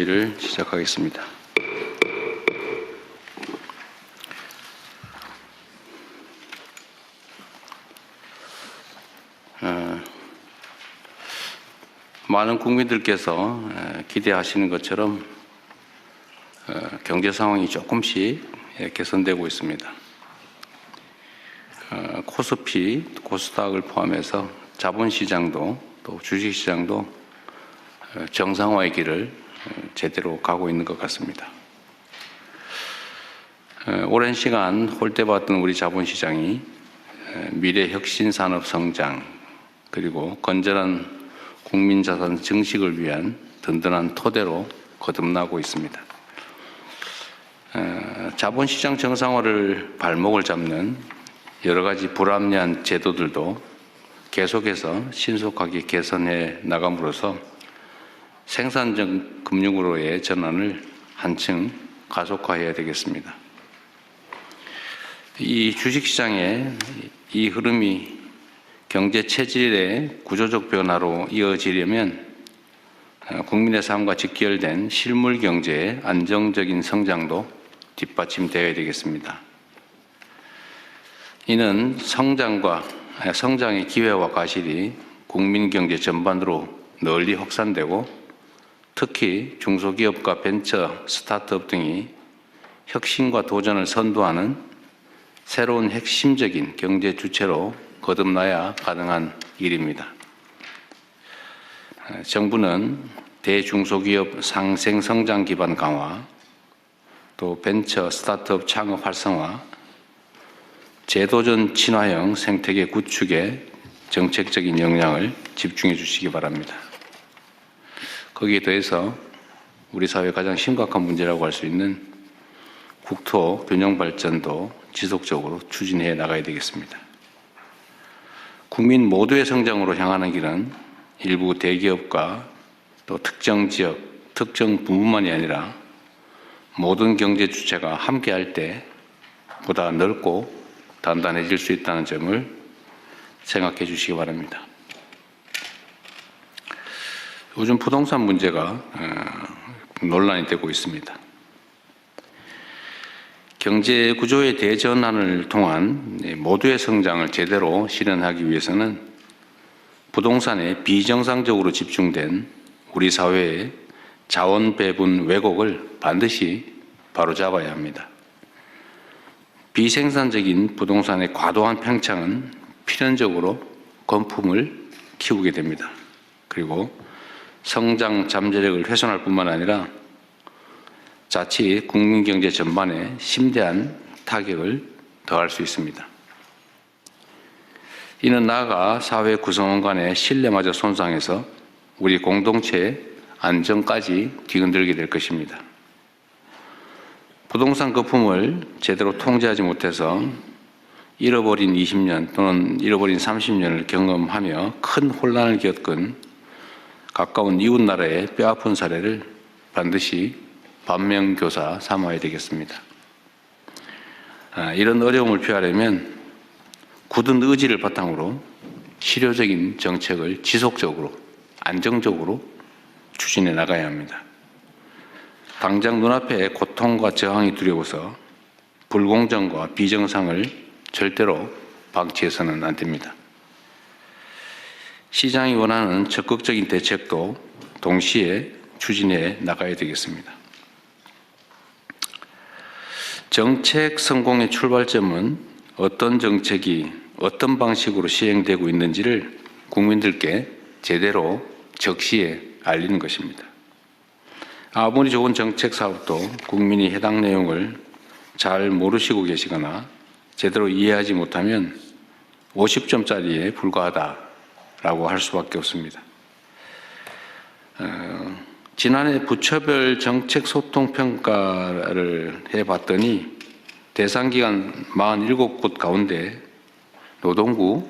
를 시작하겠습니다. 많은 국민들께서 기대하시는 것처럼 경제 상황이 조금씩 개선되고 있습니다. 코스피, 코스닥을 포함해서 자본시장도 또 주식시장도 정상화의 길을 제대로 가고 있는 것 같습니다. 오랜 시간 홀대받던 우리 자본시장이 미래 혁신 산업 성장 그리고 건전한 국민자산 증식을 위한 든든한 토대로 거듭나고 있습니다. 자본시장 정상화를 발목을 잡는 여러 가지 불합리한 제도들도 계속해서 신속하게 개선해 나감으로써 생산적 금융으로의 전환을 한층 가속화해야 되겠습니다. 이 주식시장의 이 흐름이 경제 체질의 구조적 변화로 이어지려면 국민의 삶과 직결된 실물 경제의 안정적인 성장도 뒷받침되어야 되겠습니다. 이는 성장의 기회와 과실이 국민 경제 전반으로 널리 확산되고 특히 중소기업과 벤처, 스타트업 등이 혁신과 도전을 선도하는 새로운 핵심적인 경제 주체로 거듭나야 가능한 일입니다. 정부는 대중소기업 상생 성장 기반 강화, 또 벤처, 스타트업 창업 활성화, 제도전 친화형 생태계 구축에 정책적인 역량을 집중해 주시기 바랍니다. 거기에 더해서 우리 사회의 가장 심각한 문제라고 할 수 있는 국토 균형 발전도 지속적으로 추진해 나가야 되겠습니다. 국민 모두의 성장으로 향하는 길은 일부 대기업과 또 특정 지역, 특정 부문만이 아니라 모든 경제 주체가 함께할 때 보다 넓고 단단해질 수 있다는 점을 생각해 주시기 바랍니다. 요즘 부동산 문제가 논란이 되고 있습니다. 경제 구조의 대전환을 통한 모두의 성장을 제대로 실현하기 위해서는 부동산에 비정상적으로 집중된 우리 사회의 자원 배분 왜곡을 반드시 바로잡아야 합니다. 비생산적인 부동산의 과도한 팽창은 필연적으로 건품을 키우게 됩니다. 그리고 성장 잠재력을 훼손할 뿐만 아니라 자칫 국민경제 전반에 심대한 타격을 더할 수 있습니다. 이는 나아가 사회 구성원 간의 신뢰마저 손상해서 우리 공동체의 안정까지 뒤흔들게 될 것입니다. 부동산 거품을 제대로 통제하지 못해서 잃어버린 20년 또는 잃어버린 30년을 경험하며 큰 혼란을 겪은 가까운 이웃 나라의 뼈아픈 사례를 반드시 반면교사 삼아야 되겠습니다. 이런 어려움을 피하려면 굳은 의지를 바탕으로 실효적인 정책을 지속적으로 안정적으로 추진해 나가야 합니다. 당장 눈앞에 고통과 저항이 두려워서 불공정과 비정상을 절대로 방치해서는 안 됩니다. 시장이 원하는 적극적인 대책도 동시에 추진해 나가야 되겠습니다. 정책 성공의 출발점은 어떤 정책이 어떤 방식으로 시행되고 있는지를 국민들께 제대로 적시에 알리는 것입니다. 아무리 좋은 정책 사업도 국민이 해당 내용을 잘 모르시고 계시거나 제대로 이해하지 못하면 50점짜리에 불과하다라고 할 수밖에 없습니다. 지난해 부처별 정책 소통 평가를 해봤더니 대상기관 47곳 가운데 노동부,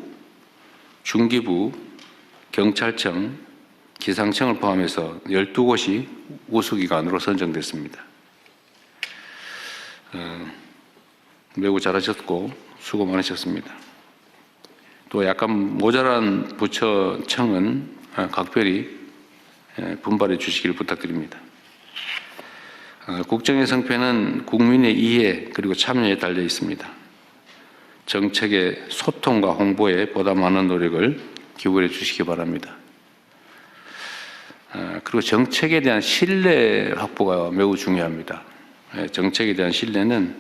중기부, 경찰청, 기상청을 포함해서 12곳이 우수기관으로 선정됐습니다. 매우 잘하셨고 수고 많으셨습니다. 또 약간 모자란 부처청은 각별히 분발해 주시길 부탁드립니다. 국정의 성패는 국민의 이해 그리고 참여에 달려 있습니다. 정책의 소통과 홍보에 보다 많은 노력을 기울여 주시기 바랍니다. 그리고 정책에 대한 신뢰 확보가 매우 중요합니다. 정책에 대한 신뢰는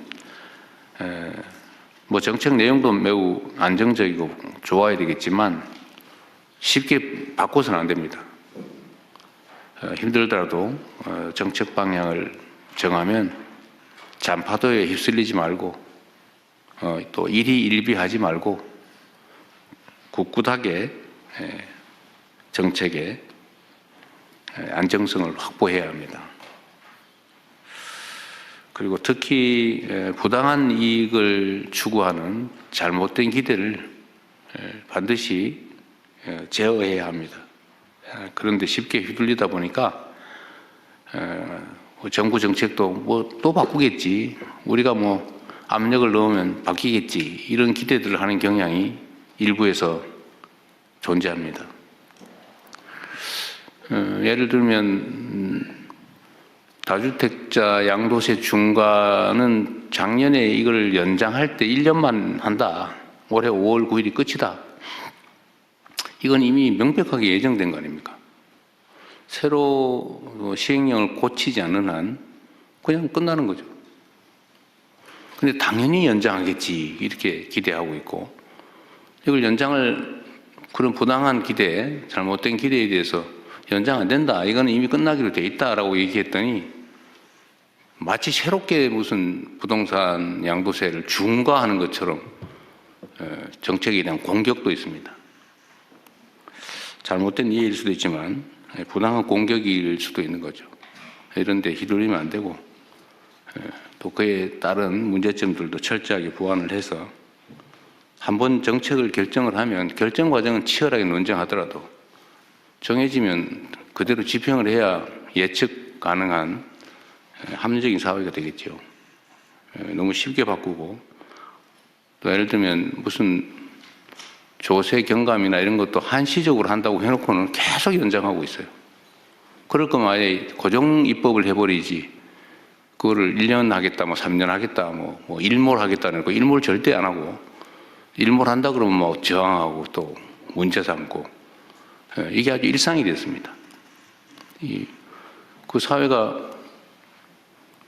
뭐 정책 내용도 매우 안정적이고 좋아야 되겠지만 쉽게 바꿔서는 안 됩니다. 힘들더라도 정책 방향을 정하면 잔파도에 휩쓸리지 말고 또 일희일비하지 말고 굳굳하게 정책의 안정성을 확보해야 합니다. 그리고 특히 부당한 이익을 추구하는 잘못된 기대를 반드시 제어해야 합니다. 그런데 쉽게 휘둘리다 보니까 정부 정책도 뭐 또 바꾸겠지, 우리가 뭐 압력을 넣으면 바뀌겠지, 이런 기대들을 하는 경향이 일부에서 존재합니다. 예를 들면 다주택자 양도세 중과는 작년에 이걸 연장할 때 1년만 한다. 올해 5월 9일이 끝이다. 이건 이미 명백하게 예정된 거 아닙니까? 새로 시행령을 고치지 않는 한 그냥 끝나는 거죠. 근데 당연히 연장하겠지 이렇게 기대하고 있고, 이걸 연장을, 그런 부당한 기대, 잘못된 기대에 대해서 연장 안 된다, 이거는 이미 끝나기로 돼 있다라고 얘기했더니 마치 새롭게 무슨 부동산 양도세를 중과하는 것처럼 정책에 대한 공격도 있습니다. 잘못된 이해일 수도 있지만 부당한 공격일 수도 있는 거죠. 이런 데 휘둘리면 안 되고, 또 그에 따른 문제점들도 철저하게 보완을 해서 한번 정책을 결정을 하면 결정 과정은 치열하게 논쟁하더라도 정해지면 그대로 집행을 해야 예측 가능한 합리적인 사회가 되겠죠. 너무 쉽게 바꾸고, 또 예를 들면 무슨 조세 경감이나 이런 것도 한시적으로 한다고 해놓고는 계속 연장하고 있어요. 그럴 거면 아예 고정 입법을 해버리지, 그거를 1년 하겠다, 뭐 3년 하겠다, 뭐 일몰 하겠다는 거, 일몰 절대 안 하고, 일몰 한다 그러면 뭐 저항하고 또 문제 삼고, 이게 아주 일상이 됐습니다. 그 사회가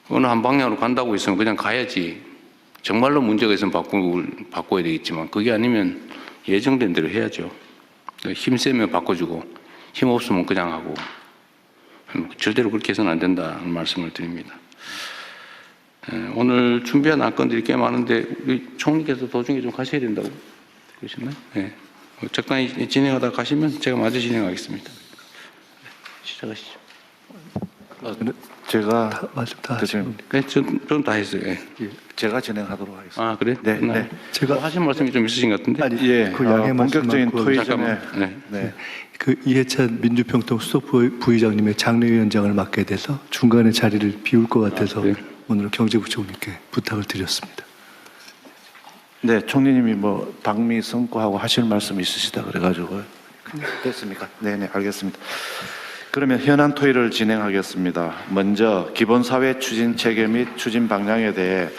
어느 한 방향으로 간다고 했으면 그냥 가야지. 정말로 문제가 있으면 바꿔야 되겠지만, 그게 아니면 예정된 대로 해야죠. 힘세면 바꿔주고 힘 없으면 그냥 하고, 절대로 그렇게 해서는 안 된다는 말씀을 드립니다. 오늘 준비한 안건들이 꽤 많은데 우리 총리께서 도중에 좀 가셔야 된다고 그러셨나요? 네. 적당히 진행하다 가시면 제가 마저 진행하겠습니다. 시작하시죠. 제가 말씀 다 하시면 네, 좀 다 했어요. 네. 제가 진행하도록 하겠습니다. 아, 그래? 네, 네. 제가 하신 말씀이 좀 있으신 것 같은데. 아니, 예, 그 양해 본격적인 말씀하고 토의 전에 잠깐만. 네. 그 이해찬 민주평통 수석 부의장님의 장례위원장을 맡게 돼서 중간에 자리를 비울 것 같아서 그래요? 오늘 경제부총리께 부탁을 드렸습니다. 네, 총리님이 뭐 방미 선고하고 하실 말씀 있으시다 그래가지고 됐습니까? 네, 네, 알겠습니다. 그러면 현안 토의를 진행하겠습니다. 먼저 기본사회 추진 체계 및 추진 방향에 대해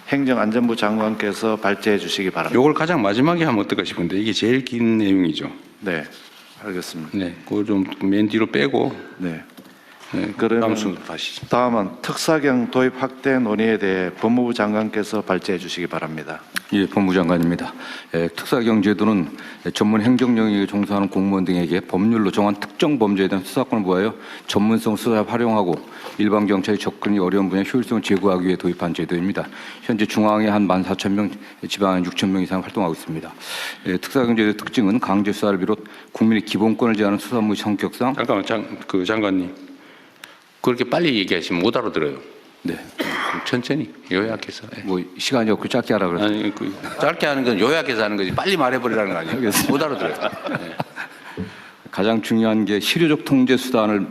행정안전부 장관께서 발제해 주시기 바랍니다. 요걸 가장 마지막에 하면 어떨까 싶은데 이게 제일 긴 내용이죠. 네, 알겠습니다. 네, 그걸 좀 맨 뒤로 빼고. 네. 네, 그러면 다음 순서 가시죠. 다음은 특사경 도입 확대 논의에 대해 법무부 장관께서 발제해 주시기 바랍니다. 예, 법무장관입니다. 특사경 제도는 전문 행정 영역에 종사하는 공무원 등에게 법률로 정한 특정 범죄에 대한 수사권을 부하여 전문성 수사에 활용하고 일반 경찰이 접근이 어려운 분야 효율성을 제고하기 위해 도입한 제도입니다. 현재 중앙에 한 14,000명, 지방에 6,000명 이상 활동하고 있습니다. 특사경 제도의 특징은 강제 수사를 비롯 국민의 기본권을 제한하는 수사무의 성격상. 잠깐만, 장관님. 그렇게 빨리 얘기하시면 못 알아들어요. 네. 천천히 요약해서. 네. 뭐 시간이 없고 짧게 하라 그래서. 아니, 짧게 하는 건 요약해서 하는 거지 빨리 말해버리라는 거 아니에요? 못 알아들어요. 네. 가장 중요한 게 실효적 통제 수단을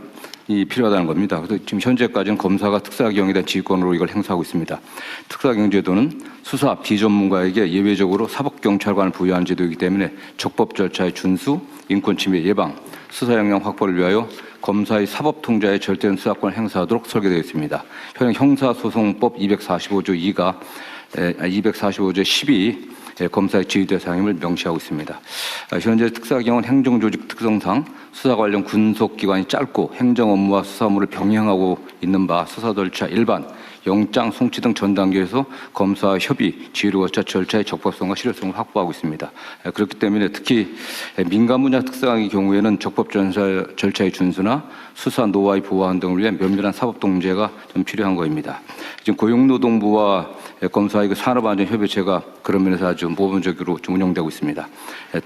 필요하다는 겁니다. 그래서 지금 현재까지는 검사가 특사경에 대한 지휘권으로 이걸 행사하고 있습니다. 특사경 제도는 수사 비전문가에게 예외적으로 사법경찰관을 부여한 제도이기 때문에 적법 절차의 준수, 인권 침해 예방, 수사 역량 확보를 위하여 검사의 사법 통제의 절대적 수사권을 행사하도록 설계되어 있습니다. 현행 형사소송법 245조 2가 245조 10이 검사의 지휘 대상임을 명시하고 있습니다. 현재 특사경은 행정조직 특성상 수사 관련 군속기간이 짧고 행정 업무와 수사 업무를 병행하고 있는 바 수사 절차 일반, 영장 송치 등 전 단계에서 검사와 협의, 지휘를 거쳐 절차의 적법성과 실효성을 확보하고 있습니다. 그렇기 때문에 특히 민간 분야 특사의 경우에는 적법 절차의 준수나 수사 노하우의 보완 등을 위해 면밀한 사법 통제가 좀 필요한 것입니다. 지금 고용노동부와 검사의 산업안전협의체가 그런 면에서 아주 모범적으로 좀 운영되고 있습니다.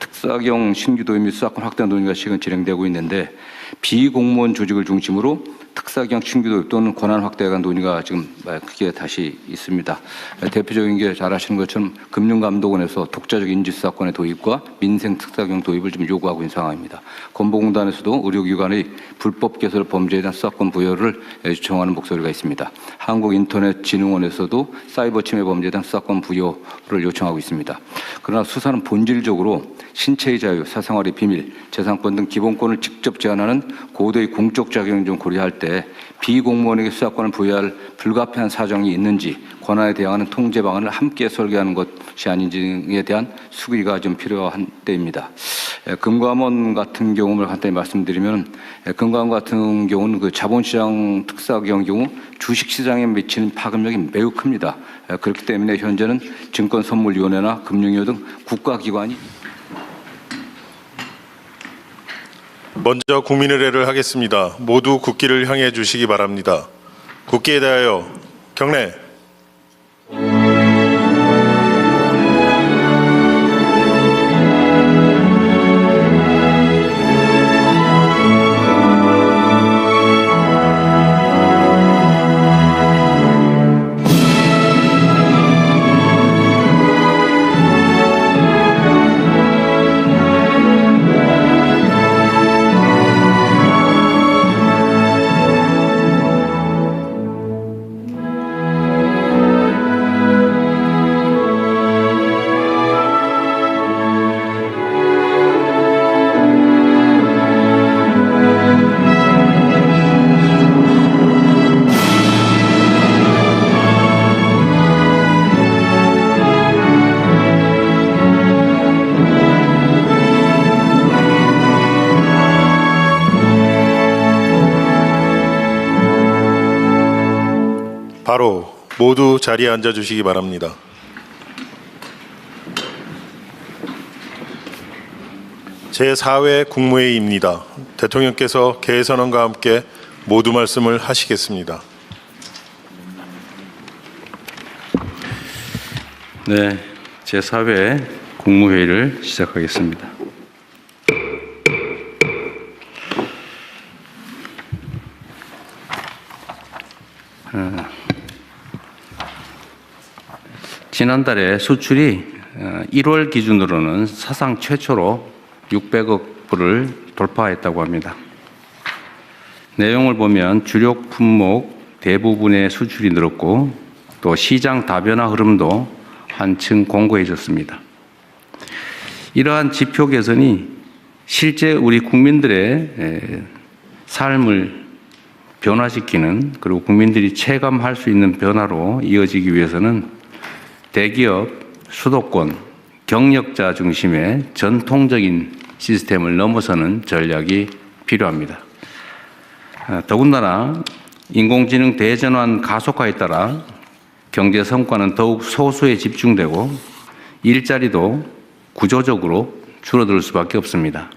특사경 신규 도입 및 수사권 확대 논의가 지금 진행되고 있는데 비공무원 조직을 중심으로 특사경 신규 도입 또는 권한 확대에 관한 논의가 지금 크게 다시 있습니다. 대표적인 게 잘 아시는 것처럼 금융감독원에서 독자적 인지수사권의 도입과 민생 특사경 도입을 좀 요구하고 있는 상황입니다. 건보공단에서도 의료기관의 불법 개설 범죄에 대한 수사권 부여를 요청하는 목소리가 있습니다. 한국인터넷진흥원에서도 사이버 침해 범죄에 대한 수사권 부여를 요청하고 있습니다. 그러나 수사는 본질적으로 신체의 자유, 사생활의 비밀, 재산권 등 기본권을 직접 제한하는 고도의 공적 작용을 좀 고려할 때 비공무원에게 수사권을 부여할 불가피한 사정이 있는지 권한에 대항하는 통제 방안을 함께 설계하는 것이 아닌지에 대한 수기가 좀 필요한 때입니다. 금감원 같은 경우를 간단히 말씀드리면 금감원 같은 경우는 그 자본시장 특사경 경우 주식시장에 미치는 파급력이 매우 큽니다. 그렇기 때문에 현재는 증권선물위원회나 금융위원 등 국가기관이 먼저 국민의례를 하겠습니다. 모두 국기를 향해 주시기 바랍니다. 국기에 대하여 경례. 바로 모두 자리에 앉아 주시기 바랍니다. 제4회 국무회의입니다. 대통령께서 개선언과 함께 모두 말씀을 하시겠습니다. 네, 제4회 국무회의를 시작하겠습니다. 지난달에 수출이 1월 기준으로는 사상 최초로 600억 불을 돌파했다고 합니다. 내용을 보면 주력 품목 대부분의 수출이 늘었고 또 시장 다변화 흐름도 한층 공고해졌습니다. 이러한 지표 개선이 실제 우리 국민들의 삶을 변화시키는 그리고 국민들이 체감할 수 있는 변화로 이어지기 위해서는 대기업, 수도권, 경력자 중심의 전통적인 시스템을 넘어서는 전략이 필요합니다. 더군다나 인공지능 대전환 가속화에 따라 경제 성과는 더욱 소수에 집중되고 일자리도 구조적으로 줄어들 수밖에 없습니다.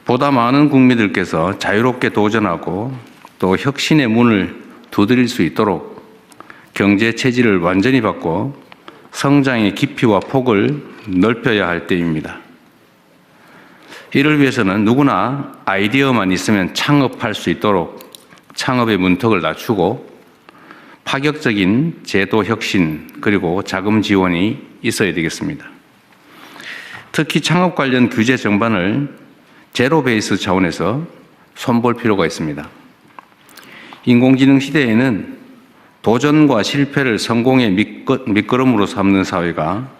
보다 많은 국민들께서 자유롭게 도전하고 또 혁신의 문을 두드릴 수 있도록 경제 체질을 완전히 바꿔 성장의 깊이와 폭을 넓혀야 할 때입니다. 이를 위해서는 누구나 아이디어만 있으면 창업할 수 있도록 창업의 문턱을 낮추고 파격적인 제도 혁신 그리고 자금 지원이 있어야 되겠습니다. 특히 창업 관련 규제 정반을 제로 베이스 차원에서 손볼 필요가 있습니다. 인공지능 시대에는 도전과 실패를 성공의 밑거름으로 삼는 사회가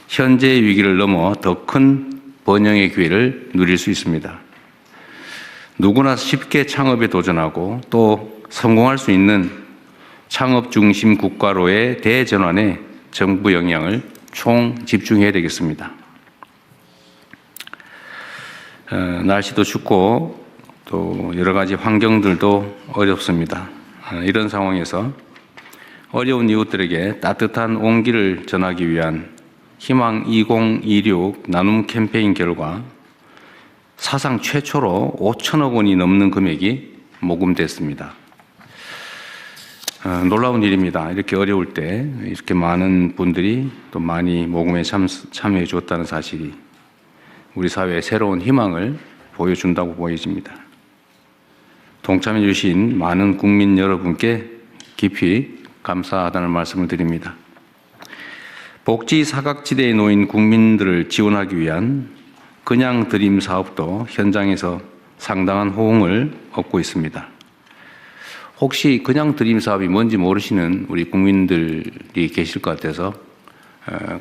현재의 위기를 넘어 더 큰 번영의 기회를 누릴 수 있습니다. 누구나 쉽게 창업에 도전하고 또 성공할 수 있는 창업 중심 국가로의 대전환에 정부 역량을 총 집중해야 되겠습니다. 날씨도 춥고 또 여러 가지 환경들도 어렵습니다. 이런 상황에서 어려운 이웃들에게 따뜻한 온기를 전하기 위한 희망 2026 나눔 캠페인 결과 사상 최초로 5천억 원이 넘는 금액이 모금됐습니다. 놀라운 일입니다. 이렇게 어려울 때 이렇게 많은 분들이 또 많이 모금에 참여해 주었다는 사실이 우리 사회에 새로운 희망을 보여준다고 보여집니다. 동참해 주신 많은 국민 여러분께 깊이 감사하다는 말씀을 드립니다. 복지 사각지대에 놓인 국민들을 지원하기 위한 그냥 드림 사업도 현장에서 상당한 호응을 얻고 있습니다. 혹시 그냥 드림 사업이 뭔지 모르시는 우리 국민들이 계실 것 같아서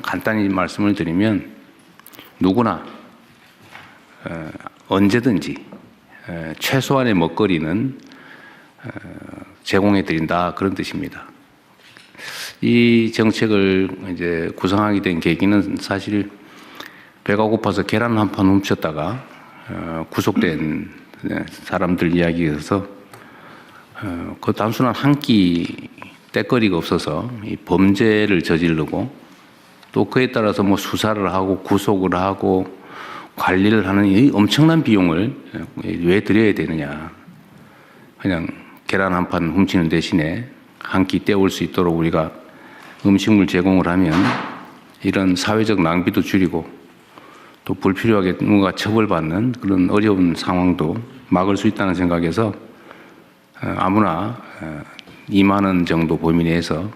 간단히 말씀을 드리면 누구나 언제든지 최소한의 먹거리는 제공해 드린다 그런 뜻입니다. 이 정책을 이제 구성하게 된 계기는 사실 배가 고파서 계란 한 판 훔쳤다가 구속된 사람들 이야기여서 그 단순한 한 끼 때거리가 없어서 이 범죄를 저지르고 또 그에 따라서 뭐 수사를 하고 구속을 하고 관리를 하는 이 엄청난 비용을 왜 드려야 되느냐. 그냥 계란 한 판 훔치는 대신에 한 끼 때울 수 있도록 우리가 음식물 제공을 하면 이런 사회적 낭비도 줄이고 또 불필요하게 누군가 처벌받는 그런 어려운 상황도 막을 수 있다는 생각에서 아무나 2만 원 정도 범위 내에서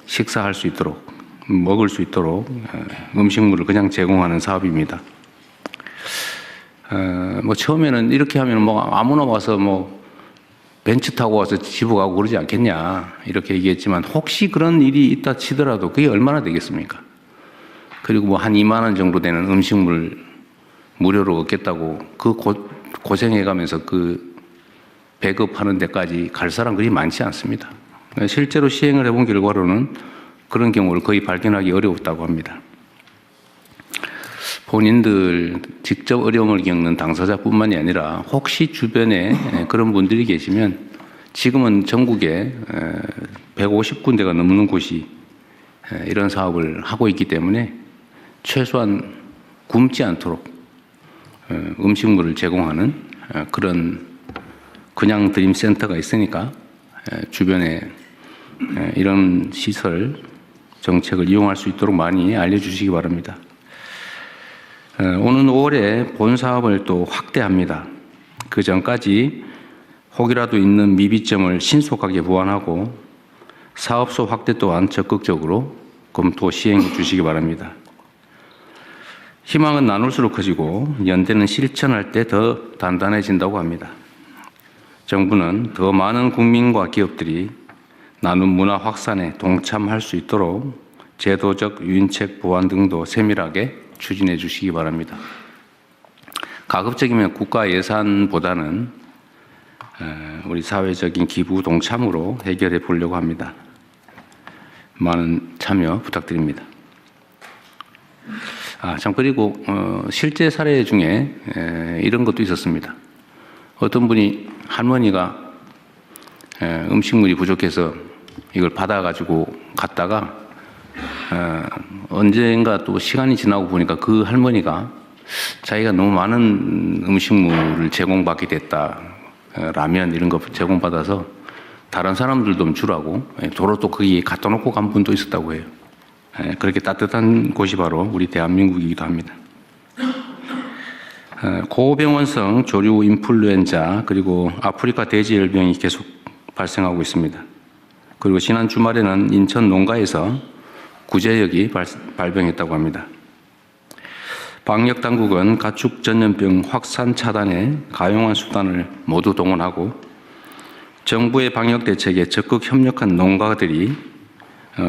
식사할 수 있도록 먹을 수 있도록 음식물을 그냥 제공하는 사업입니다. 뭐 처음에는 이렇게 하면 뭐 아무나 와서 뭐 벤츠 타고 와서 집어 가고 그러지 않겠냐 이렇게 얘기했지만 혹시 그런 일이 있다 치더라도 그게 얼마나 되겠습니까? 그리고 뭐 한 2만 원 정도 되는 음식물 무료로 얻겠다고 그 고생해가면서 그 배급하는 데까지 갈 사람 그리 많지 않습니다. 실제로 시행을 해본 결과로는 그런 경우를 거의 발견하기 어려웠다고 합니다. 본인들 직접 어려움을 겪는 당사자뿐만이 아니라 혹시 주변에 그런 분들이 계시면 지금은 전국에 150군데가 넘는 곳이 이런 사업을 하고 있기 때문에 최소한 굶지 않도록 음식물을 제공하는 그런 그냥 드림 센터가 있으니까 주변에 이런 시설 정책을 이용할 수 있도록 많이 알려주시기 바랍니다. 오는 5월에 본 사업을 또 확대합니다. 그 전까지 혹이라도 있는 미비점을 신속하게 보완하고 사업소 확대 또한 적극적으로 검토 시행해 주시기 바랍니다. 희망은 나눌수록 커지고 연대는 실천할 때 더 단단해진다고 합니다. 정부는 더 많은 국민과 기업들이 나눔 문화 확산에 동참할 수 있도록 제도적 유인책 보완 등도 세밀하게 추진해 주시기 바랍니다. 가급적이면 국가 예산보다는 우리 사회적인 기부 동참으로 해결해 보려고 합니다. 많은 참여 부탁드립니다. 참 그리고 실제 사례 중에 이런 것도 있었습니다. 어떤 분이 할머니가 음식물이 부족해서 이걸 받아가지고 갔다가 언젠가 또 시간이 지나고 보니까 그 할머니가 자기가 너무 많은 음식물을 제공받게 됐다. 라면 이런 거 제공받아서 다른 사람들도 좀 주라고 도로 또 거기에 갖다 놓고 간 분도 있었다고 해요. 그렇게 따뜻한 곳이 바로 우리 대한민국이기도 합니다. 고병원성 조류 인플루엔자 그리고 아프리카 돼지열병이 계속 발생하고 있습니다. 그리고 지난 주말에는 인천 농가에서 구제역이 발병했다고 합니다. 방역당국은 가축 전염병 확산 차단에 가용한 수단을 모두 동원하고 정부의 방역 대책에 적극 협력한 농가들이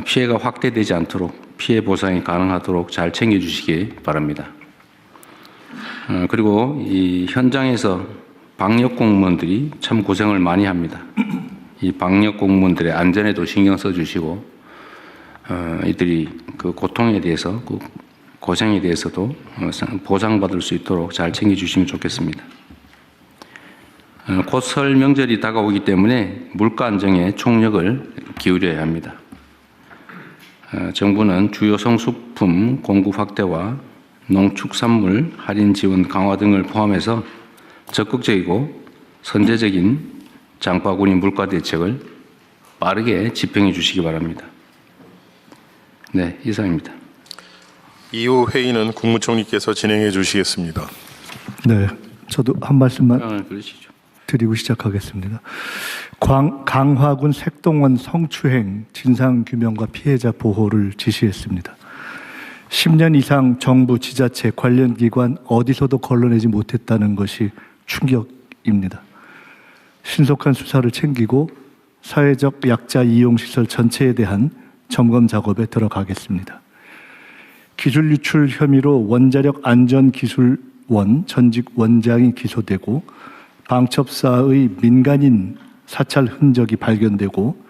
피해가 확대되지 않도록 피해 보상이 가능하도록 잘 챙겨주시기 바랍니다. 그리고 이 현장에서 방역 공무원들이 참 고생을 많이 합니다. 이 방역 공무원들의 안전에도 신경 써주시고 이들이 그 고통에 대해서 그 고생에 대해서도 보상받을 수 있도록 잘 챙겨주시면 좋겠습니다. 곧 설 명절이 다가오기 때문에 물가 안정에 총력을 기울여야 합니다. 정부는 주요 성수품 공급 확대와 농축산물 할인 지원 강화 등을 포함해서 적극적이고 선제적인 장바구니 물가 대책을 빠르게 집행해 주시기 바랍니다. 네, 이상입니다. 이후 회의는 국무총리께서 진행해 주시겠습니다. 네, 저도 한 말씀만 그러시죠. 드리고 시작하겠습니다. 강화군 색동원 성추행 진상규명과 피해자 보호를 지시했습니다. 10년 이상 정부, 지자체, 관련 기관 어디서도 걸러내지 못했다는 것이 충격입니다. 신속한 수사를 챙기고 사회적 약자 이용시설 전체에 대한 점검 작업에 들어가겠습니다. 기술 유출 혐의로 원자력 안전기술원 전직 원장이 기소되고 방첩사의 민간인 사찰 흔적이 발견되고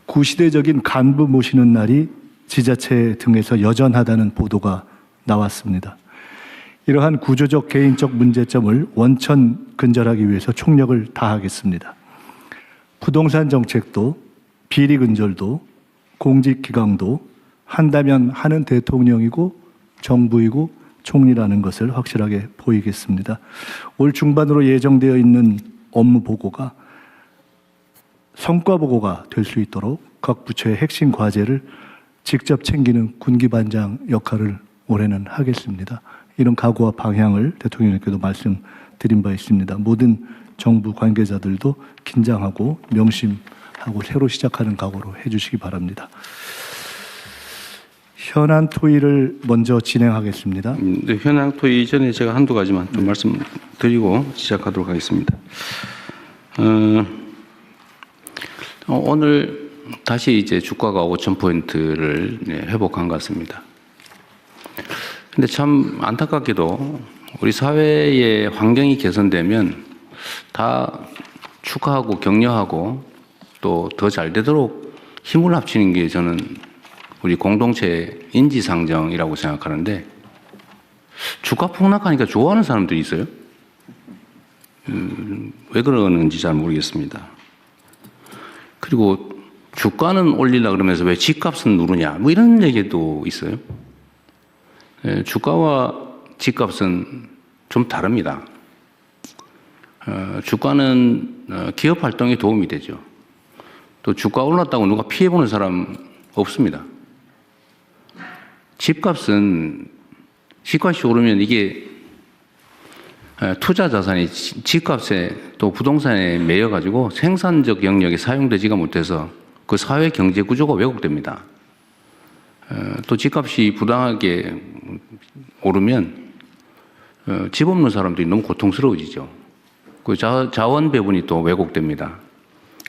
구시대적인 간부 모시는 날이 지자체 등에서 여전하다는 보도가 나왔습니다. 이러한 구조적 개인적 문제점을 원천 근절하기 위해서 총력을 다하겠습니다. 부동산 정책도 비리 근절도 공직기강도 한다면 하는 대통령이고 정부이고 총리라는 것을 확실하게 보이겠습니다. 올 중반으로 예정되어 있는 업무 보고가 성과 보고가 될 수 있도록 각 부처의 핵심 과제를 직접 챙기는 군기반장 역할을 올해는 하겠습니다. 이런 각오와 방향을 대통령님께도 말씀드린 바 있습니다. 모든 정부 관계자들도 긴장하고 명심하고 새로 시작하는 각오로 해주시기 바랍니다. 현안 토의를 먼저 진행하겠습니다. 네, 현황 토의 이전에 제가 한두 가지만 좀 말씀드리고 시작하도록 하겠습니다. 오늘 다시 이제 주가가 5,000포인트를 회복한 것 같습니다. 근데 참 안타깝게도 우리 사회의 환경이 개선되면 다 축하하고 격려하고 또 더 잘 되도록 힘을 합치는 게 저는 우리 공동체 인지상정이라고 생각하는데 주가 폭락하니까 좋아하는 사람들이 있어요. 왜 그러는지 잘 모르겠습니다. 그리고 주가는 올리려고 그러면서 왜 집값은 누르냐 뭐 이런 얘기도 있어요. 주가와 집값은 좀 다릅니다. 주가는 기업 활동에 도움이 되죠. 또 주가 올랐다고 누가 피해보는 사람 없습니다. 집값은 집값이 오르면 이게 투자 자산이 집값에 또 부동산에 매여가지고 생산적 영역에 사용되지가 못해서 그 사회 경제 구조가 왜곡됩니다. 또 집값이 부당하게 오르면 집 없는 사람들이 너무 고통스러워지죠. 그 자원 배분이 또 왜곡됩니다.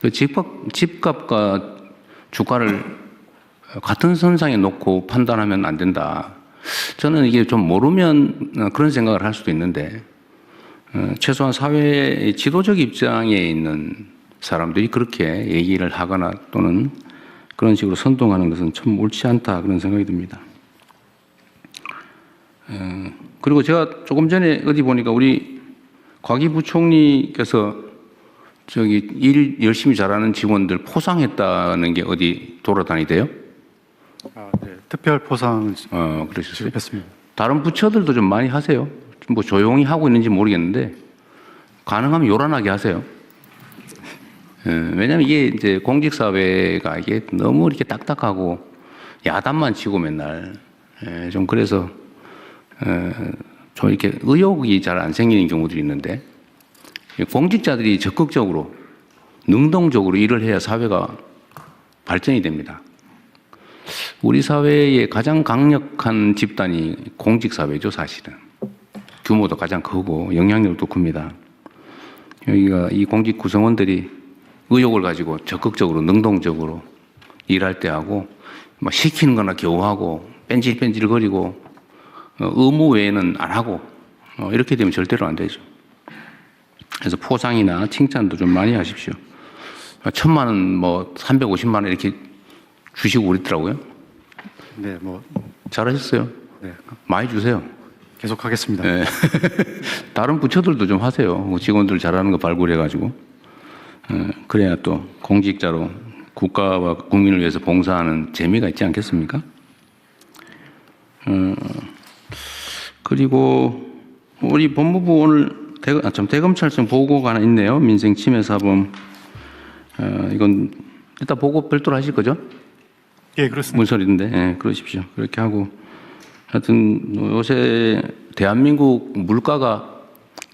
그 집값과 주가를 같은 선상에 놓고 판단하면 안 된다. 저는 이게 좀 모르면 그런 생각을 할 수도 있는데 최소한 사회의 지도적 입장에 있는 사람들이 그렇게 얘기를 하거나 또는 그런 식으로 선동하는 것은 참 옳지 않다 그런 생각이 듭니다. 그리고 제가 조금 전에 어디 보니까 우리 곽이 부총리께서 저기 일 열심히 잘하는 직원들 포상했다는 게 어디 돌아다니대요? 네. 특별 포상 그러셨어요? 했습니다. 다른 부처들도 좀 많이 하세요. 뭐 조용히 하고 있는지 모르겠는데 가능하면 요란하게 하세요. 왜냐하면 이게 이제 공직사회가 이게 너무 이렇게 딱딱하고 야단만 치고 맨날 좀 그래서 좀 이렇게 의욕이 잘 안 생기는 경우들이 있는데 공직자들이 적극적으로 능동적으로 일을 해야 사회가 발전이 됩니다. 우리 사회의 가장 강력한 집단이 공직사회죠, 사실은. 규모도 가장 크고 영향력도 큽니다. 여기가 이 공직 구성원들이 의욕을 가지고 적극적으로 능동적으로 일할 때 하고 막 시키는 거나 겨우 하고 뺀질뺀질거리고 의무 외에는 안 하고 이렇게 되면 절대로 안 되죠. 그래서 포상이나 칭찬도 좀 많이 하십시오. 1,000만 원, 뭐 350만 원 이렇게 주시고 그랬더라고요. 네, 뭐 잘하셨어요. 네, 많이 주세요. 계속하겠습니다. 네. 다른 부처들도 좀 하세요. 직원들 잘하는 거 발굴해가지고. 그래야 또 공직자로 국가와 국민을 위해서 봉사하는 재미가 있지 않겠습니까? 그리고 우리 법무부 오늘 대검찰청 보고가 하나 있네요. 민생 침해 사범. 이건 일단 보고 별도로 하실 거죠? 예, 그렇습니다. 문서인데, 예, 그러십시오. 그렇게 하고. 하여튼 요새 대한민국 물가가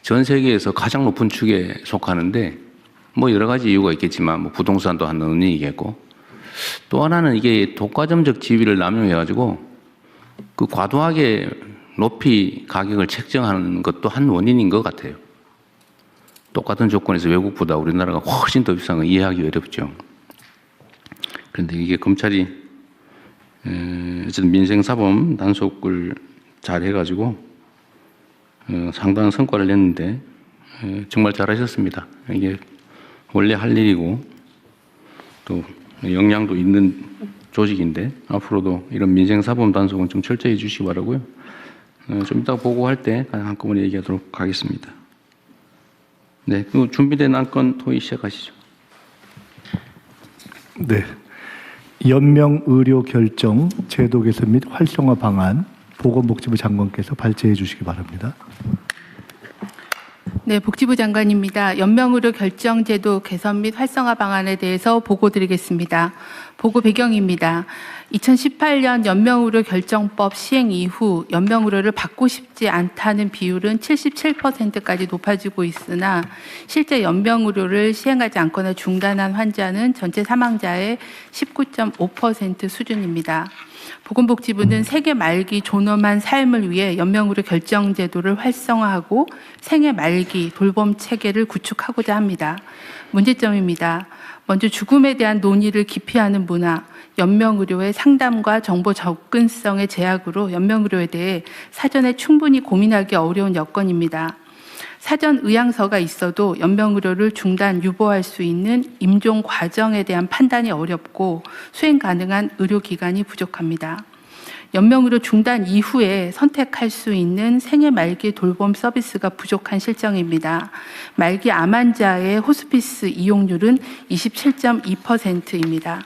전 세계에서 가장 높은 축에 속하는데 뭐 여러 가지 이유가 있겠지만 뭐 부동산도 한 원인이겠고 또 하나는 이게 독과점적 지위를 남용해가지고 그 과도하게 높이 가격을 책정하는 것도 한 원인인 것 같아요. 똑같은 조건에서 외국보다 우리나라가 훨씬 더 비싼 건 이해하기 어렵죠. 그런데 이게 검찰이 어쨌든 민생사범 단속을 잘 해가지고 상당한 성과를 냈는데 정말 잘하셨습니다. 이게 원래 할 일이고 또 역량도 있는 조직인데 앞으로도 이런 민생사범 단속은 좀 철저히 해주시기 바라고요. 좀 이따 보고할 때 한꺼번에 얘기하도록 하겠습니다. 네, 그 준비된 안건 토의 시작하시죠. 네. 연명 의료 결정 제도 개선 및 활성화 방안 보건복지부 장관께서 발제해 주시기 바랍니다. 네, 복지부 장관입니다. 연명의료 결정제도 개선 및 활성화 방안에 대해서 보고드리겠습니다. 보고 배경입니다. 2018년 연명의료 결정법 시행 이후 연명의료를 받고 싶지 않다는 비율은 77%까지 높아지고 있으나 실제 연명의료를 시행하지 않거나 중단한 환자는 전체 사망자의 19.5% 수준입니다. 보건복지부는 생애 말기 존엄한 삶을 위해 연명의료 결정제도를 활성화하고 생애 말기 돌봄 체계를 구축하고자 합니다. 문제점입니다. 먼저 죽음에 대한 논의를 기피하는 문화, 연명의료의 상담과 정보 접근성의 제약으로 연명의료에 대해 사전에 충분히 고민하기 어려운 여건입니다. 사전 의향서가 있어도 연명의료를 중단, 유보할 수 있는 임종 과정에 대한 판단이 어렵고 수행 가능한 의료기관이 부족합니다. 연명의료 중단 이후에 선택할 수 있는 생애 말기 돌봄 서비스가 부족한 실정입니다. 말기 암 환자의 호스피스 이용률은 27.2%입니다.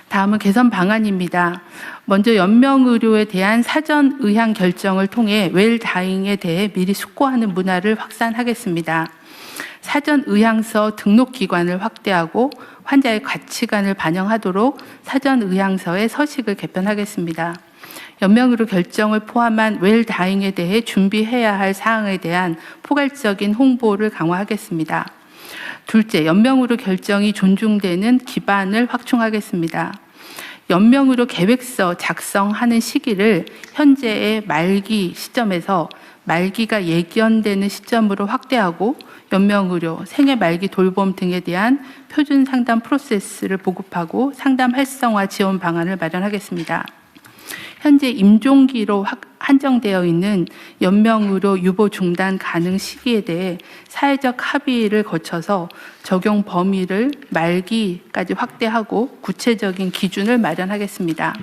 다음은 개선 방안입니다. 먼저 연명의료에 대한 사전 의향 결정을 통해 웰다잉에 대해 미리 숙고하는 문화를 확산하겠습니다. 사전 의향서 등록 기관을 확대하고 환자의 가치관을 반영하도록 사전 의향서의 서식을 개편하겠습니다. 연명의료 결정을 포함한 웰다잉에 대해 준비해야 할 사항에 대한 포괄적인 홍보를 강화하겠습니다. 둘째, 연명의료 결정이 존중되는 기반을 확충하겠습니다. 연명의료 계획서 작성하는 시기를 현재의 말기 시점에서 말기가 예견되는 시점으로 확대하고 연명의료, 생애 말기 돌봄 등에 대한 표준 상담 프로세스를 보급하고 상담 활성화 지원 방안을 마련하겠습니다. 현재 임종기로 한정되어 있는 연명의료 유보 중단 가능 시기에 대해 사회적 합의를 거쳐서 적용 범위를 말기까지 확대하고 구체적인 기준을 마련하겠습니다.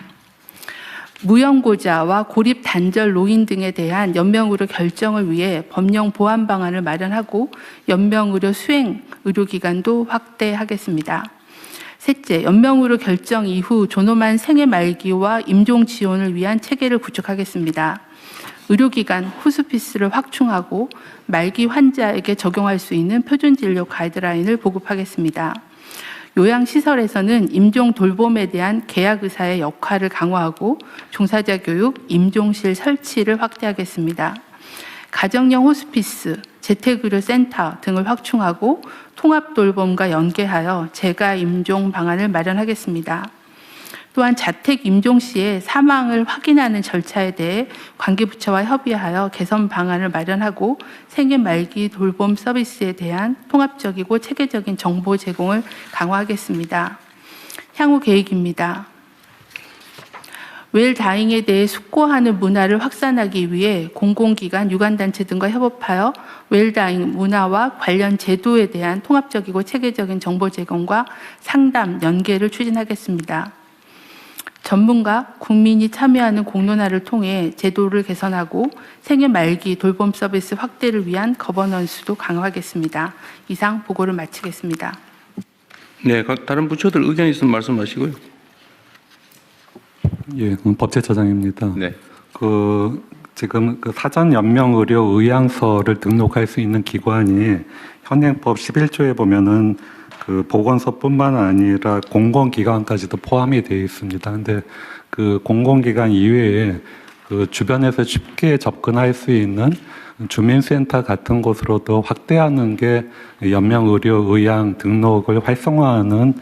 무연고자와 고립 단절 노인 등에 대한 연명의료 결정을 위해 법령 보완 방안을 마련하고 연명의료 수행 의료기관도 확대하겠습니다. 셋째, 연명의료 결정 이후 존엄한 생애 말기와 임종 지원을 위한 체계를 구축하겠습니다. 의료기관 호스피스를 확충하고 말기 환자에게 적용할 수 있는 표준진료 가이드라인을 보급하겠습니다. 요양시설에서는 임종 돌봄에 대한 계약의사의 역할을 강화하고 종사자 교육, 임종실 설치를 확대하겠습니다. 가정형 호스피스, 재택의료센터 등을 확충하고 통합돌봄과 연계하여 재가임종 방안을 마련하겠습니다. 또한 자택 임종 시에 사망을 확인하는 절차에 대해 관계부처와 협의하여 개선 방안을 마련하고 생애 말기 돌봄 서비스에 대한 통합적이고 체계적인 정보 제공을 강화하겠습니다. 향후 계획입니다. 웰다잉에 대해 숙고하는 문화를 확산하기 위해 공공기관, 유관단체 등과 협업하여 웰다잉 문화와 관련 제도에 대한 통합적이고 체계적인 정보 제공과 상담, 연계를 추진하겠습니다. 전문가, 국민이 참여하는 공론화를 통해 제도를 개선하고 생애 말기 돌봄 서비스 확대를 위한 거버넌스도 강화하겠습니다. 이상 보고를 마치겠습니다. 네, 다른 부처들 의견 있으면 말씀하시고요. 예, 법제처장입니다. 네. 지금 사전 연명 의료 의향서를 등록할 수 있는 기관이 현행법 11조에 보면은 보건소뿐만 아니라 공공기관까지도 포함이 되어 있습니다. 근데 그 공공기관 이외에 주변에서 쉽게 접근할 수 있는 주민센터 같은 곳으로도 확대하는 게 연명의료의향 등록을 활성화하는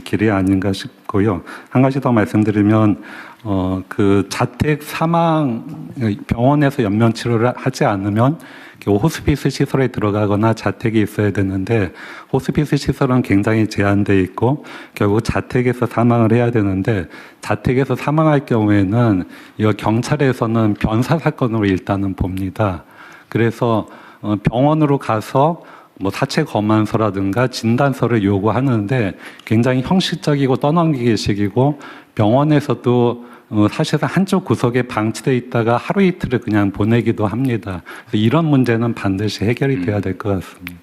길이 아닌가 싶고요. 한 가지 더 말씀드리면 자택 사망 병원에서 연명 치료를 하지 않으면 호스피스 시설에 들어가거나 자택이 있어야 되는데 호스피스 시설은 굉장히 제한돼 있고 결국 자택에서 사망을 해야 되는데 자택에서 사망할 경우에는 이거 경찰에서는 변사 사건으로 일단은 봅니다. 그래서 병원으로 가서 사체 검안서라든가 진단서를 요구하는데 굉장히 형식적이고 떠넘기기식이고 병원에서도 사실상 한쪽 구석에 방치되어 있다가 하루 이틀을 그냥 보내기도 합니다. 그래서 이런 문제는 반드시 해결이 돼야 될 것 같습니다.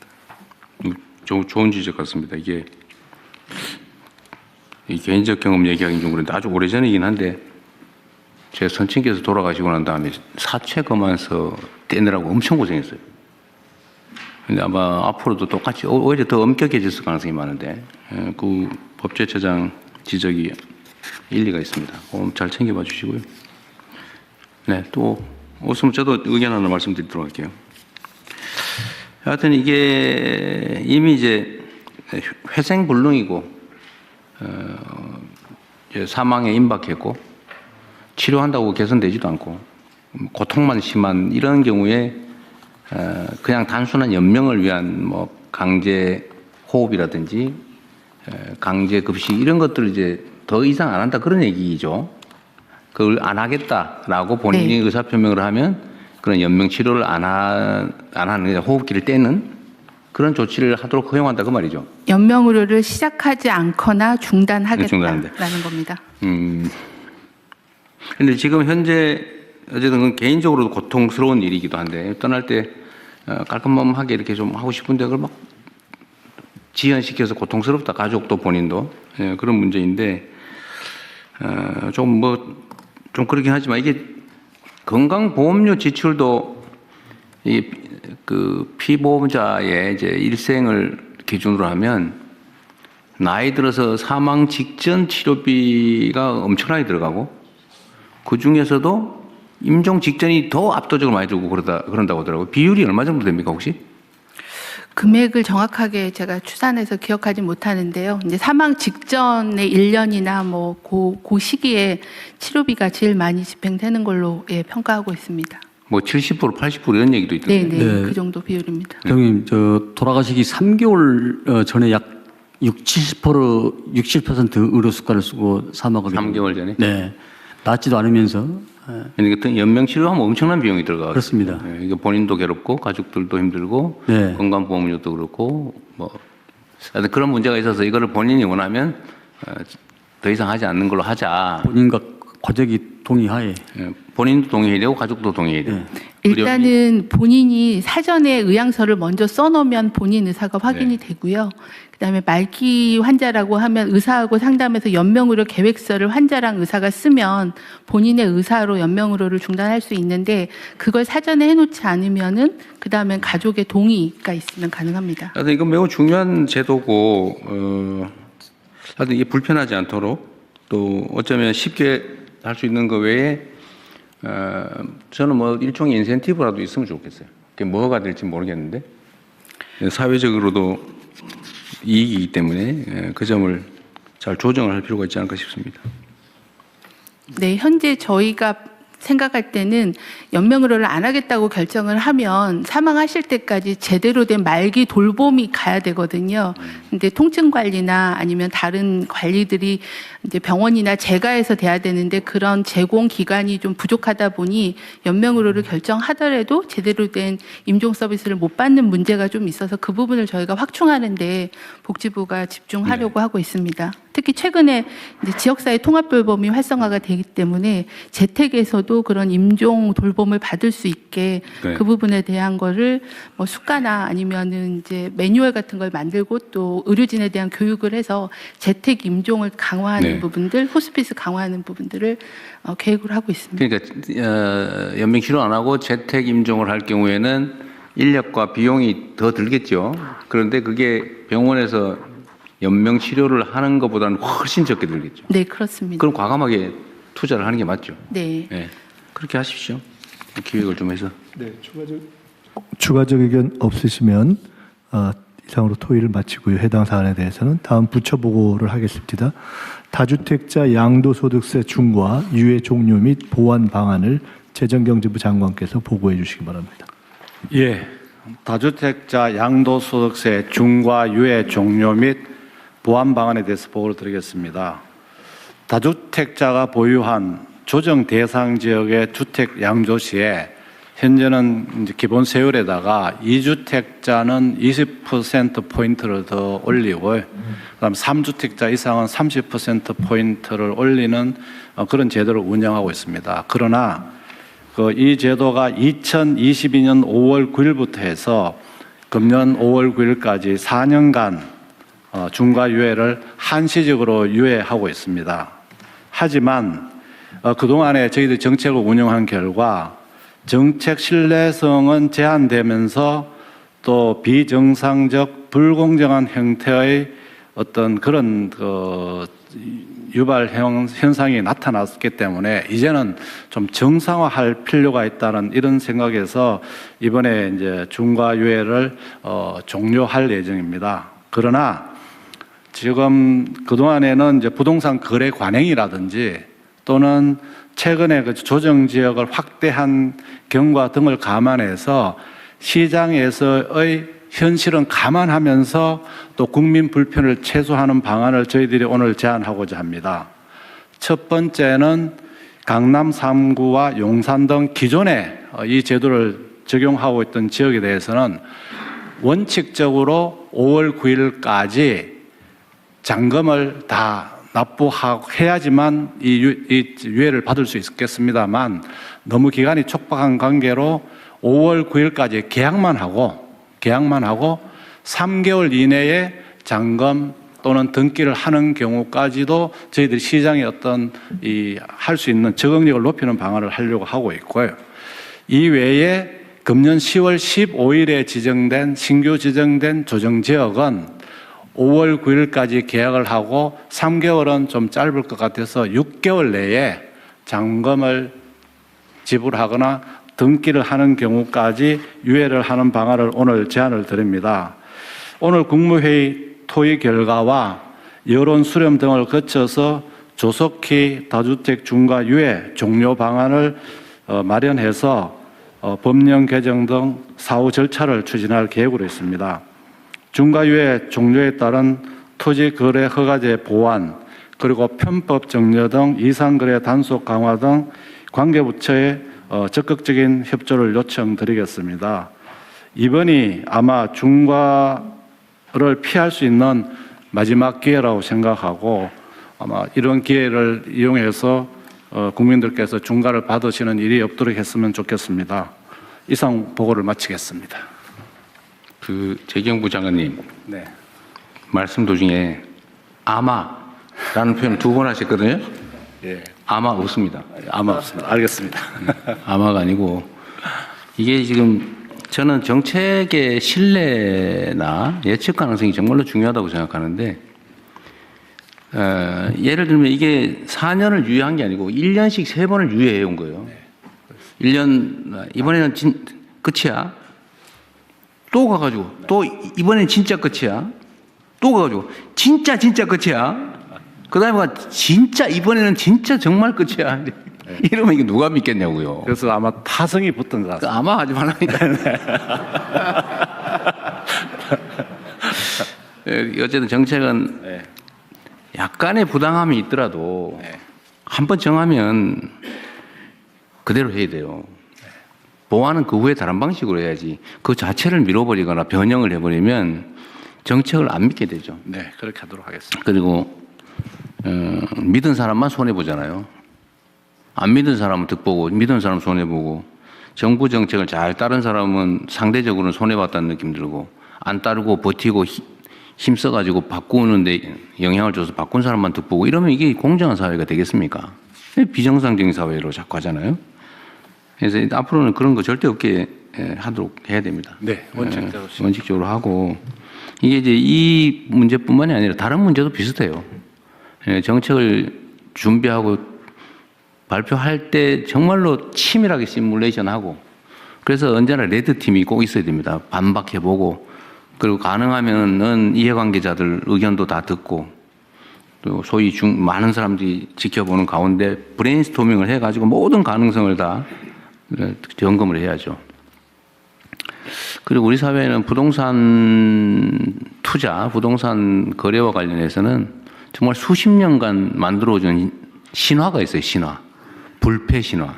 좋은 지적 같습니다. 이게 이 개인적 경험 얘기하기는 좀 그런데 아주 오래전이긴 한데 제 선친께서 돌아가시고 난 다음에 사체 검안서 떼느라고 엄청 고생했어요. 근데 아마 앞으로도 똑같이 오히려 더 엄격해질 가능성이 많은데 그 법제처장 지적이 일리가 있습니다. 잘 챙겨봐 주시고요. 네, 또 없으면 저도 의견 하나 말씀드리도록 할게요. 하여튼 이게 이미 이제 회생불능이고 이제 사망에 임박했고 치료한다고 개선되지도 않고 고통만 심한 이런 경우에 그냥 단순한 연명을 위한 강제 호흡이라든지 강제 급식 이런 것들을 이제 더 이상 안 한다 그런 얘기죠. 그걸 안 하겠다라고 본인이 네. 의사표명을 하면 그런 연명 치료를 안 하는 호흡기를 떼는 그런 조치를 하도록 허용한다 그 말이죠. 연명 의료를 시작하지 않거나 중단한대. 중단하겠다라는 겁니다. 근데 지금 현재 어쨌든 그건 개인적으로도 고통스러운 일이기도 한데 떠날 때 깔끔하게 이렇게 좀 하고 싶은데 그걸 막 지연시켜서 고통스럽다 가족도 본인도 그런 문제인데 좀 그렇긴 하지만 이게 건강보험료 지출도 그 피보험자의 이제 일생을 기준으로 하면 나이 들어서 사망 직전 치료비가 엄청나게 들어가고 그 중에서도 임종 직전이 더 압도적으로 많이 들고 그런다고 하더라고요. 비율이 얼마 정도 됩니까 혹시? 금액을 정확하게 제가 추산해서 기억하지 못하는데요. 이제 사망 직전의 1년이나 그 시기에 치료비가 제일 많이 집행되는 걸로 평가하고 있습니다. 70% 80% 이런 얘기도 있던데. 네, 그 정도 비율입니다. 형님, 돌아가시기 3개월 전에 약 60% 의료 수가를 쓰고 사망을 3개월 전에? 네. 낫지도 않으면서. 그러니까 연명 치료하면 엄청난 비용이 들어가요. 그렇습니다. 이거 본인도 괴롭고 가족들도 힘들고 네. 건강보험료도 그렇고 그런 문제가 있어서 이거를 본인이 원하면 더 이상 하지 않는 걸로 하자. 본인과 가족이 동의하에. 본인도 동의해야 되고 가족도 동의해야 되고. 일단은 본인이 사전에 의향서를 먼저 써놓으면 본인 의사가 확인이 되고요. 그다음에 말기 환자라고 하면 의사하고 상담해서 연명의료 계획서를 환자랑 의사가 쓰면 본인의 의사로 연명의료를 중단할 수 있는데 그걸 사전에 해놓지 않으면은 그다음엔 가족의 동의가 있으면 가능합니다. 하여튼 이건 매우 중요한 제도고 하여튼 이게 불편하지 않도록 또 어쩌면 쉽게 할 수 있는 거 외에 저는 일종의 인센티브라도 있으면 좋겠어요. 그게 뭐가 될지 모르겠는데 사회적으로도 이익이기 때문에 그 점을 잘 조정을 할 필요가 있지 않을까 싶습니다. 네, 현재 저희가 생각할 때는 연명의료를 안 하겠다고 결정을 하면 사망하실 때까지 제대로 된 말기 돌봄이 가야 되거든요. 근데 통증 관리나 아니면 다른 관리들이 이제 병원이나 재가에서 돼야 되는데 그런 제공 기관이 좀 부족하다 보니 연명의료를 결정하더라도 제대로 된 임종 서비스를 못 받는 문제가 좀 있어서 그 부분을 저희가 확충하는데 복지부가 집중하려고 하고 있습니다. 특히 최근에 이제 지역사회 통합 돌봄이 활성화가 되기 때문에 재택에서도 그런 임종 돌봄을 받을 수 있게 네. 그 부분에 대한 거를 뭐 수가나 아니면은 이제 매뉴얼 같은 걸 만들고 또 의료진에 대한 교육을 해서 재택 임종을 강화하는 네. 부분들, 호스피스 강화하는 부분들을 계획을 하고 있습니다. 그러니까 연명 치료 안 하고 재택 임종을 할 경우에는 인력과 비용이 더 들겠죠. 그런데 그게 병원에서 연명 치료를 하는 것보다는 훨씬 적게 들겠죠. 네, 그렇습니다. 그럼 과감하게 투자를 하는 게 맞죠. 네. 네. 그렇게 하십시오. 기획을 좀 해서. 네, 추가적 의견 없으시면 이상으로 토의를 마치고요. 해당 사안에 대해서는 다음 부처 보고를 하겠습니다. 다주택자 양도소득세 중과 유예 종료 및 보완 방안을 재정경제부 장관께서 보고해 주시기 바랍니다. 예, 다주택자 양도소득세 중과 유예 종료 및 보완 방안에 대해서 보고를 드리겠습니다. 다주택자가 보유한 조정 대상 지역의 주택 양도 시에 현재는 이제 기본 세율에다가 2주택자는 20% 포인트를 더 올리고, 그다음 3주택자 이상은 30% 포인트를 올리는 그런 제도를 운영하고 있습니다. 그러나 이 제도가 2022년 5월 9일부터 해서 금년 5월 9일까지 4년간 중과 유예를 한시적으로 유예하고 있습니다. 하지만 그동안에 저희들이 정책을 운영한 결과 정책 신뢰성은 제한되면서 또 비정상적 불공정한 형태의 어떤 그런 유발 현상이 나타났기 때문에 이제는 좀 정상화할 필요가 있다는 이런 생각에서 이번에 이제 중과 유예를 종료할 예정입니다. 그러나 지금 그동안에는 이제 부동산 거래 관행이라든지 또는 최근에 그 조정 지역을 확대한 경과 등을 감안해서 시장에서의 현실은 감안하면서 또 국민 불편을 최소화하는 방안을 저희들이 오늘 제안하고자 합니다. 첫 번째는 강남 3구와 용산 등 기존에 이 제도를 적용하고 있던 지역에 대해서는 원칙적으로 5월 9일까지 잔금을 다 납부해야지만 이 유예를 받을 수 있겠습니다만 너무 기간이 촉박한 관계로 5월 9일까지 계약만 하고 3개월 이내에 잔금 또는 등기를 하는 경우까지도 저희들이 시장에 어떤 할 수 있는 적응력을 높이는 방안을 하려고 하고 있고요. 이 외에 금년 10월 15일에 신규 지정된 조정 지역은 5월 9일까지 계약을 하고 3개월은 좀 짧을 것 같아서 6개월 내에 잔금을 지불하거나 등기를 하는 경우까지 유예를 하는 방안을 오늘 제안을 드립니다. 오늘 국무회의 토의 결과와 여론 수렴 등을 거쳐서 조속히 다주택 중과 유예 종료 방안을 마련해서 법령 개정 등 사후 절차를 추진할 계획으로 있습니다. 중과유예 종료에 따른 토지거래 허가제 보완 그리고 편법 정려 등 이상거래 단속 강화 등 관계부처의 적극적인 협조를 요청드리겠습니다. 이번이 아마 중과를 피할 수 있는 마지막 기회라고 생각하고 아마 이런 기회를 이용해서 국민들께서 중과를 받으시는 일이 없도록 했으면 좋겠습니다. 이상 보고를 마치겠습니다. 재경부 장관님, 네. 말씀 도중에 아마라는 표현 2번 하셨거든요. 예. 아마 없습니다. 아마 없습니다. 알겠습니다. 아마가 아니고 이게 지금 저는 정책의 신뢰나 예측 가능성이 정말로 중요하다고 생각하는데 예를 들면 이게 4년을 유예한 게 아니고 1년씩 3번을 유예해 온 거예요. 1년 이번에는 끝이야. 또 가가지고 또 이번엔 진짜 끝이야. 또 가가지고 진짜 끝이야. 그 다음에 진짜 이번에는 진짜 정말 끝이야. 이러면 이게 누가 믿겠냐고요. 그래서 아마 타성이 붙은 것 같습니다. 아마 하지 말라니까. 어쨌든 정책은 약간의 부당함이 있더라도 한번 정하면 그대로 해야 돼요. 보완은 그 후에 다른 방식으로 해야지. 그 자체를 밀어버리거나 변형을 해버리면 정책을 안 믿게 되죠. 네, 그렇게 하도록 하겠습니다. 그리고 믿은 사람만 손해보잖아요. 안 믿은 사람은 득보고 믿은 사람은 손해보고 정부 정책을 잘 따른 사람은 상대적으로는 손해봤다는 느낌 들고 안 따르고 버티고 힘써가지고 바꾸는데 영향을 줘서 바꾼 사람만 득보고 이러면 이게 공정한 사회가 되겠습니까? 비정상적인 사회로 자꾸 하잖아요. 그래서 앞으로는 그런 거 절대 없게 하도록 해야 됩니다. 네, 원칙대로. 원칙적으로 하고 이게 이제 이 문제뿐만이 아니라 다른 문제도 비슷해요. 정책을 준비하고 발표할 때 정말로 치밀하게 시뮬레이션하고 그래서 언제나 레드 팀이 꼭 있어야 됩니다. 반박해보고 그리고 가능하면은 이해관계자들 의견도 다 듣고 또 소위 많은 사람들이 지켜보는 가운데 브레인스토밍을 해가지고 모든 가능성을 다 점검을 해야죠. 그리고 우리 사회는 부동산 투자, 부동산 거래와 관련해서는 정말 수십 년간 만들어준 신화가 있어요. 신화. 불패 신화.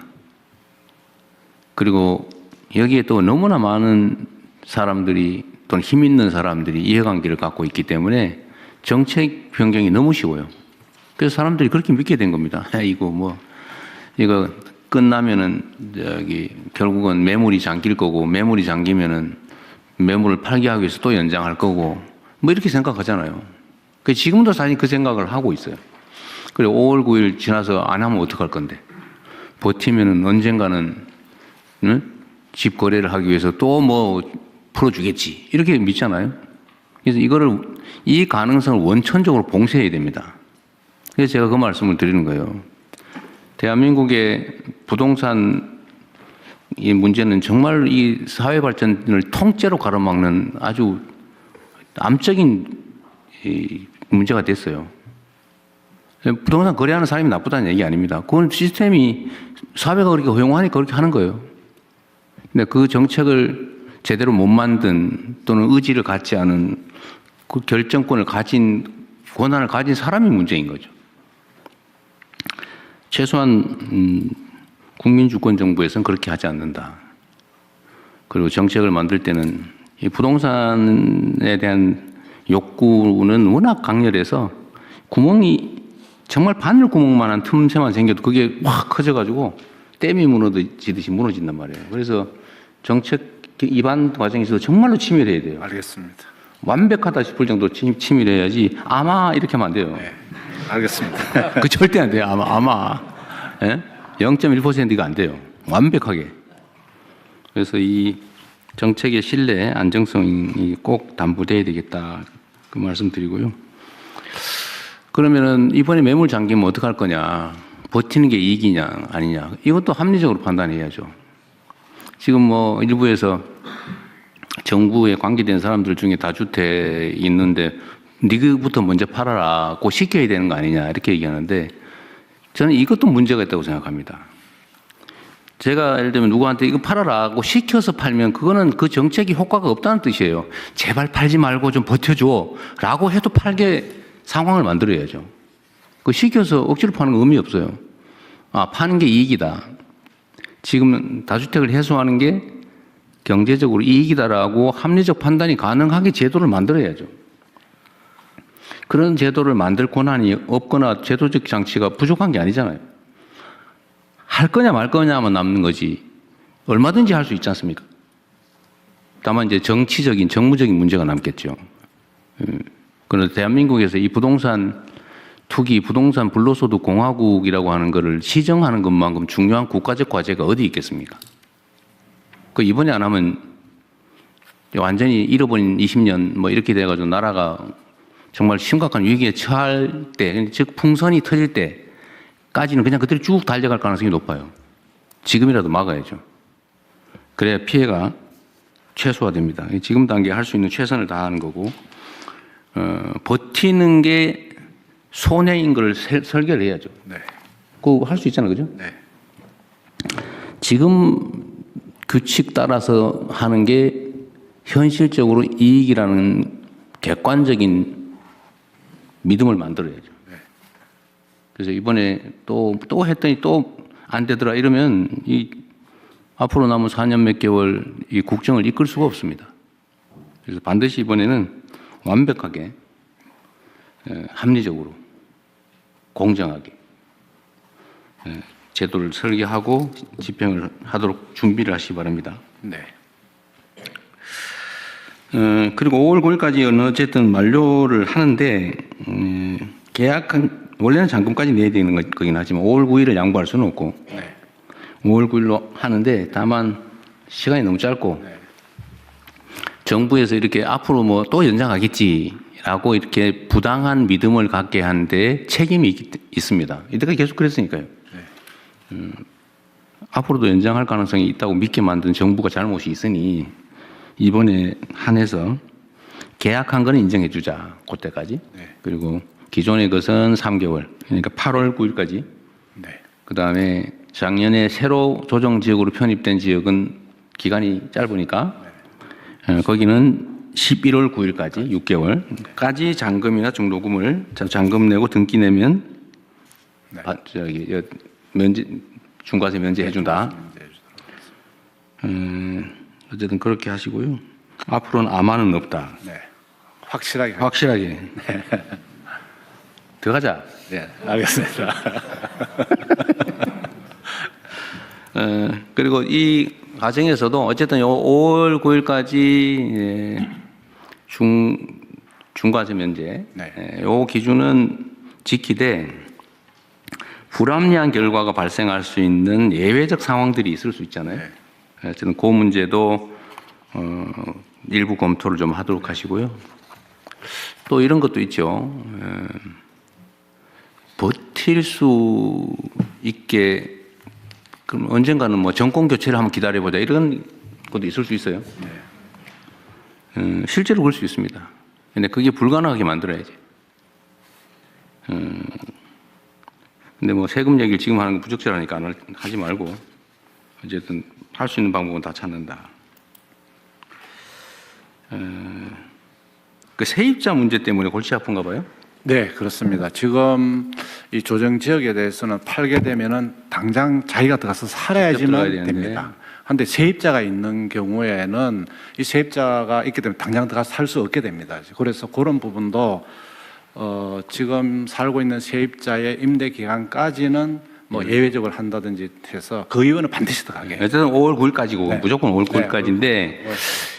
그리고 여기에 또 너무나 많은 사람들이 또는 힘 있는 사람들이 이해관계를 갖고 있기 때문에 정책 변경이 너무 쉬워요. 그래서 사람들이 그렇게 믿게 된 겁니다. 이거 끝나면은 결국은 매물이 잠길 거고 매물이 잠기면은 매물을 팔게 하기 위해서 또 연장할 거고 뭐 이렇게 생각하잖아요. 지금도 사실 그 생각을 하고 있어요. 그리고 5월 9일 지나서 안 하면 어떡할 건데 버티면은 언젠가는 집 거래를 하기 위해서 또 뭐 풀어주겠지 이렇게 믿잖아요. 그래서 이 가능성을 원천적으로 봉쇄해야 됩니다. 그래서 제가 그 말씀을 드리는 거예요. 대한민국의 부동산 이 문제는 정말 이 사회 발전을 통째로 가로막는 아주 암적인 문제가 됐어요. 부동산 거래하는 사람이 나쁘다는 얘기 아닙니다. 그건 시스템이 사회가 그렇게 허용하니까 그렇게 하는 거예요. 근데 그 정책을 제대로 못 만든 또는 의지를 갖지 않은 그 결정권을 가진 권한을 가진 사람이 문제인 거죠. 최소한 국민주권정부에서는 그렇게 하지 않는다. 그리고 정책을 만들 때는 이 부동산에 대한 욕구는 워낙 강렬해서 구멍이 정말 바늘 구멍만한 틈새만 생겨도 그게 확 커져가지고 댐이 무너지듯이 무너진단 말이에요. 그래서 정책 입안 과정에서 정말로 치밀해야 돼요. 알겠습니다. 완벽하다 싶을 정도로 치밀해야지 아마 이렇게 하면 안 돼요. 네, 알겠습니다. 그 절대 안 돼요. 아마. 예? 0.1%가 안 돼요. 완벽하게. 그래서 이 정책의 신뢰, 안정성이 꼭 담보돼야 되겠다. 그 말씀 드리고요. 그러면은 이번에 매물 잠기면 어떡할 거냐. 버티는 게 이익이냐, 아니냐. 이것도 합리적으로 판단해야죠. 지금 뭐 일부에서 정부에 관계된 사람들 중에 다주택 있는데 니그부터 먼저 팔아라고 시켜야 되는 거 아니냐 이렇게 얘기하는데 저는 이것도 문제가 있다고 생각합니다. 제가 예를 들면 누구한테 이거 팔아라고 시켜서 팔면 그거는 그 정책이 효과가 없다는 뜻이에요. 제발 팔지 말고 좀 버텨줘 라고 해도 팔게 상황을 만들어야죠. 그 시켜서 억지로 파는 거 의미 없어요. 파는 게 이익이다. 지금 다주택을 해소하는 게 경제적으로 이익이다라고 합리적 판단이 가능하게 제도를 만들어야죠. 그런 제도를 만들 권한이 없거나 제도적 장치가 부족한 게 아니잖아요. 할 거냐 말 거냐만 남는 거지 얼마든지 할 수 있지 않습니까? 다만 이제 정치적인 정무적인 문제가 남겠죠. 그런데 대한민국에서 이 부동산 투기, 부동산 불로소득 공화국이라고 하는 것을 시정하는 것만큼 중요한 국가적 과제가 어디 있겠습니까? 그 이번에 안 하면 완전히 잃어버린 20년 뭐 이렇게 돼가지고 나라가 정말 심각한 위기에 처할 때, 즉 풍선이 터질 때까지는 그냥 그대로 쭉 달려갈 가능성이 높아요. 지금이라도 막아야죠. 그래야 피해가 최소화됩니다. 지금 단계에 할 수 있는 최선을 다하는 거고 버티는 게 손해인 걸 설계를 해야죠. 네. 그거 할 수 있잖아요, 그죠? 네. 지금 규칙 따라서 하는 게 현실적으로 이익이라는 객관적인 믿음을 만들어야죠. 그래서 이번에 또 했더니 또 안 되더라 이러면 이 앞으로 남은 4년 몇 개월 이 국정을 이끌 수가 없습니다. 그래서 반드시 이번에는 완벽하게 합리적으로 공정하게 제도를 설계하고 집행을 하도록 준비를 하시기 바랍니다. 네. 그리고 5월 9일까지 어쨌든 만료를 하는데 계약한 원래는 잔금까지 내야 되는 거긴 하지만 5월 9일을 양보할 수는 없고 5월 9일로 하는데 다만 시간이 너무 짧고 정부에서 이렇게 앞으로 뭐 또 연장하겠지라고 이렇게 부당한 믿음을 갖게 하는데 책임이 있습니다. 이때까지 계속 그랬으니까요. 앞으로도 연장할 가능성이 있다고 믿게 만든 정부가 잘못이 있으니 이번에 한해서 계약한 거는 인정해 주자. 그때까지. 그리고 기존의 것은 3개월. 그러니까 8월 9일까지. 그다음에 작년에 새로 조정 지역으로 편입된 지역은 기간이 짧으니까 거기는 11월 9일까지 6개월까지 잔금이나 중도금을 잔금 내고 등기 내면 면제 중과세 면제해 준다. 어쨌든 그렇게 하시고요. 앞으로는 아마는 없다. 확실하게. 들어가자. 네, 알겠습니다. 그리고 이 과정에서도 어쨌든 요 5월 9일까지 중과세 면제 요 기준은 지키되 불합리한 결과가 발생할 수 있는 예외적 상황들이 있을 수 있잖아요. 어쨌든 그 문제도 일부 검토를 좀 하도록 하시고요. 또 이런 것도 있죠. 버틸 수 있게 그럼 언젠가는 뭐 정권 교체를 한번 기다려보자 이런 것도 있을 수 있어요. 실제로 그럴 수 있습니다. 근데 그게 불가능하게 만들어야지. 근데 뭐 세금 얘기를 지금 하는 건 부적절하니까 하지 말고 어쨌든 할 수 있는 방법은 다 찾는다. 그 세입자 문제 때문에 골치 아픈가 봐요. 네, 그렇습니다. 지금 이 조정 지역에 대해서는 팔게 되면은 당장 자기가 들어가서 살아야지만 됩니다. 그런데 세입자가 있는 경우에는 이 세입자가 있기 때문에 당장 들어가서 살 수 없게 됩니다. 그래서 그런 부분도 지금 살고 있는 세입자의 임대 기간까지는 뭐 예외적으로 한다든지 해서 그 이유는 반드시 들어가게. 어쨌든 5월 9일까지고 무조건 5월 9일까지인데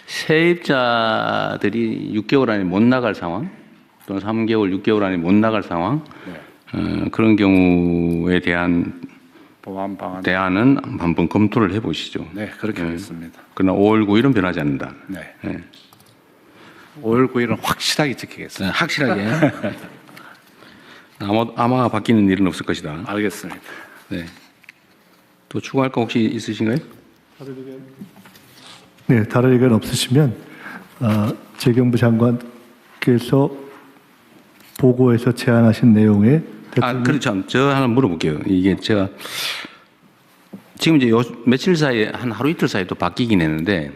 세입자들이 6개월 안에 못 나갈 상황 또는 3개월, 6개월 안에 못 나갈 상황 그런 경우에 대한 보완 방안 대안은 한번 검토를 해보시죠. 네, 그렇게 하겠습니다. 그러나 5월 9일은 변하지 않는다. 네. 5월 9일은 확실하게 지키겠습니다. 확실하게. 아마 바뀌는 일은 없을 것이다. 알겠습니다. 네. 또 추가할 거 혹시 있으신가요? 네, 다른 의견 없으시면 재경부 장관께서 보고에서 제안하신 내용에 그렇죠. 저 하나 물어볼게요. 이게 제가 지금 이제 며칠 사이에 한 하루 이틀 사이에 또 바뀌긴 했는데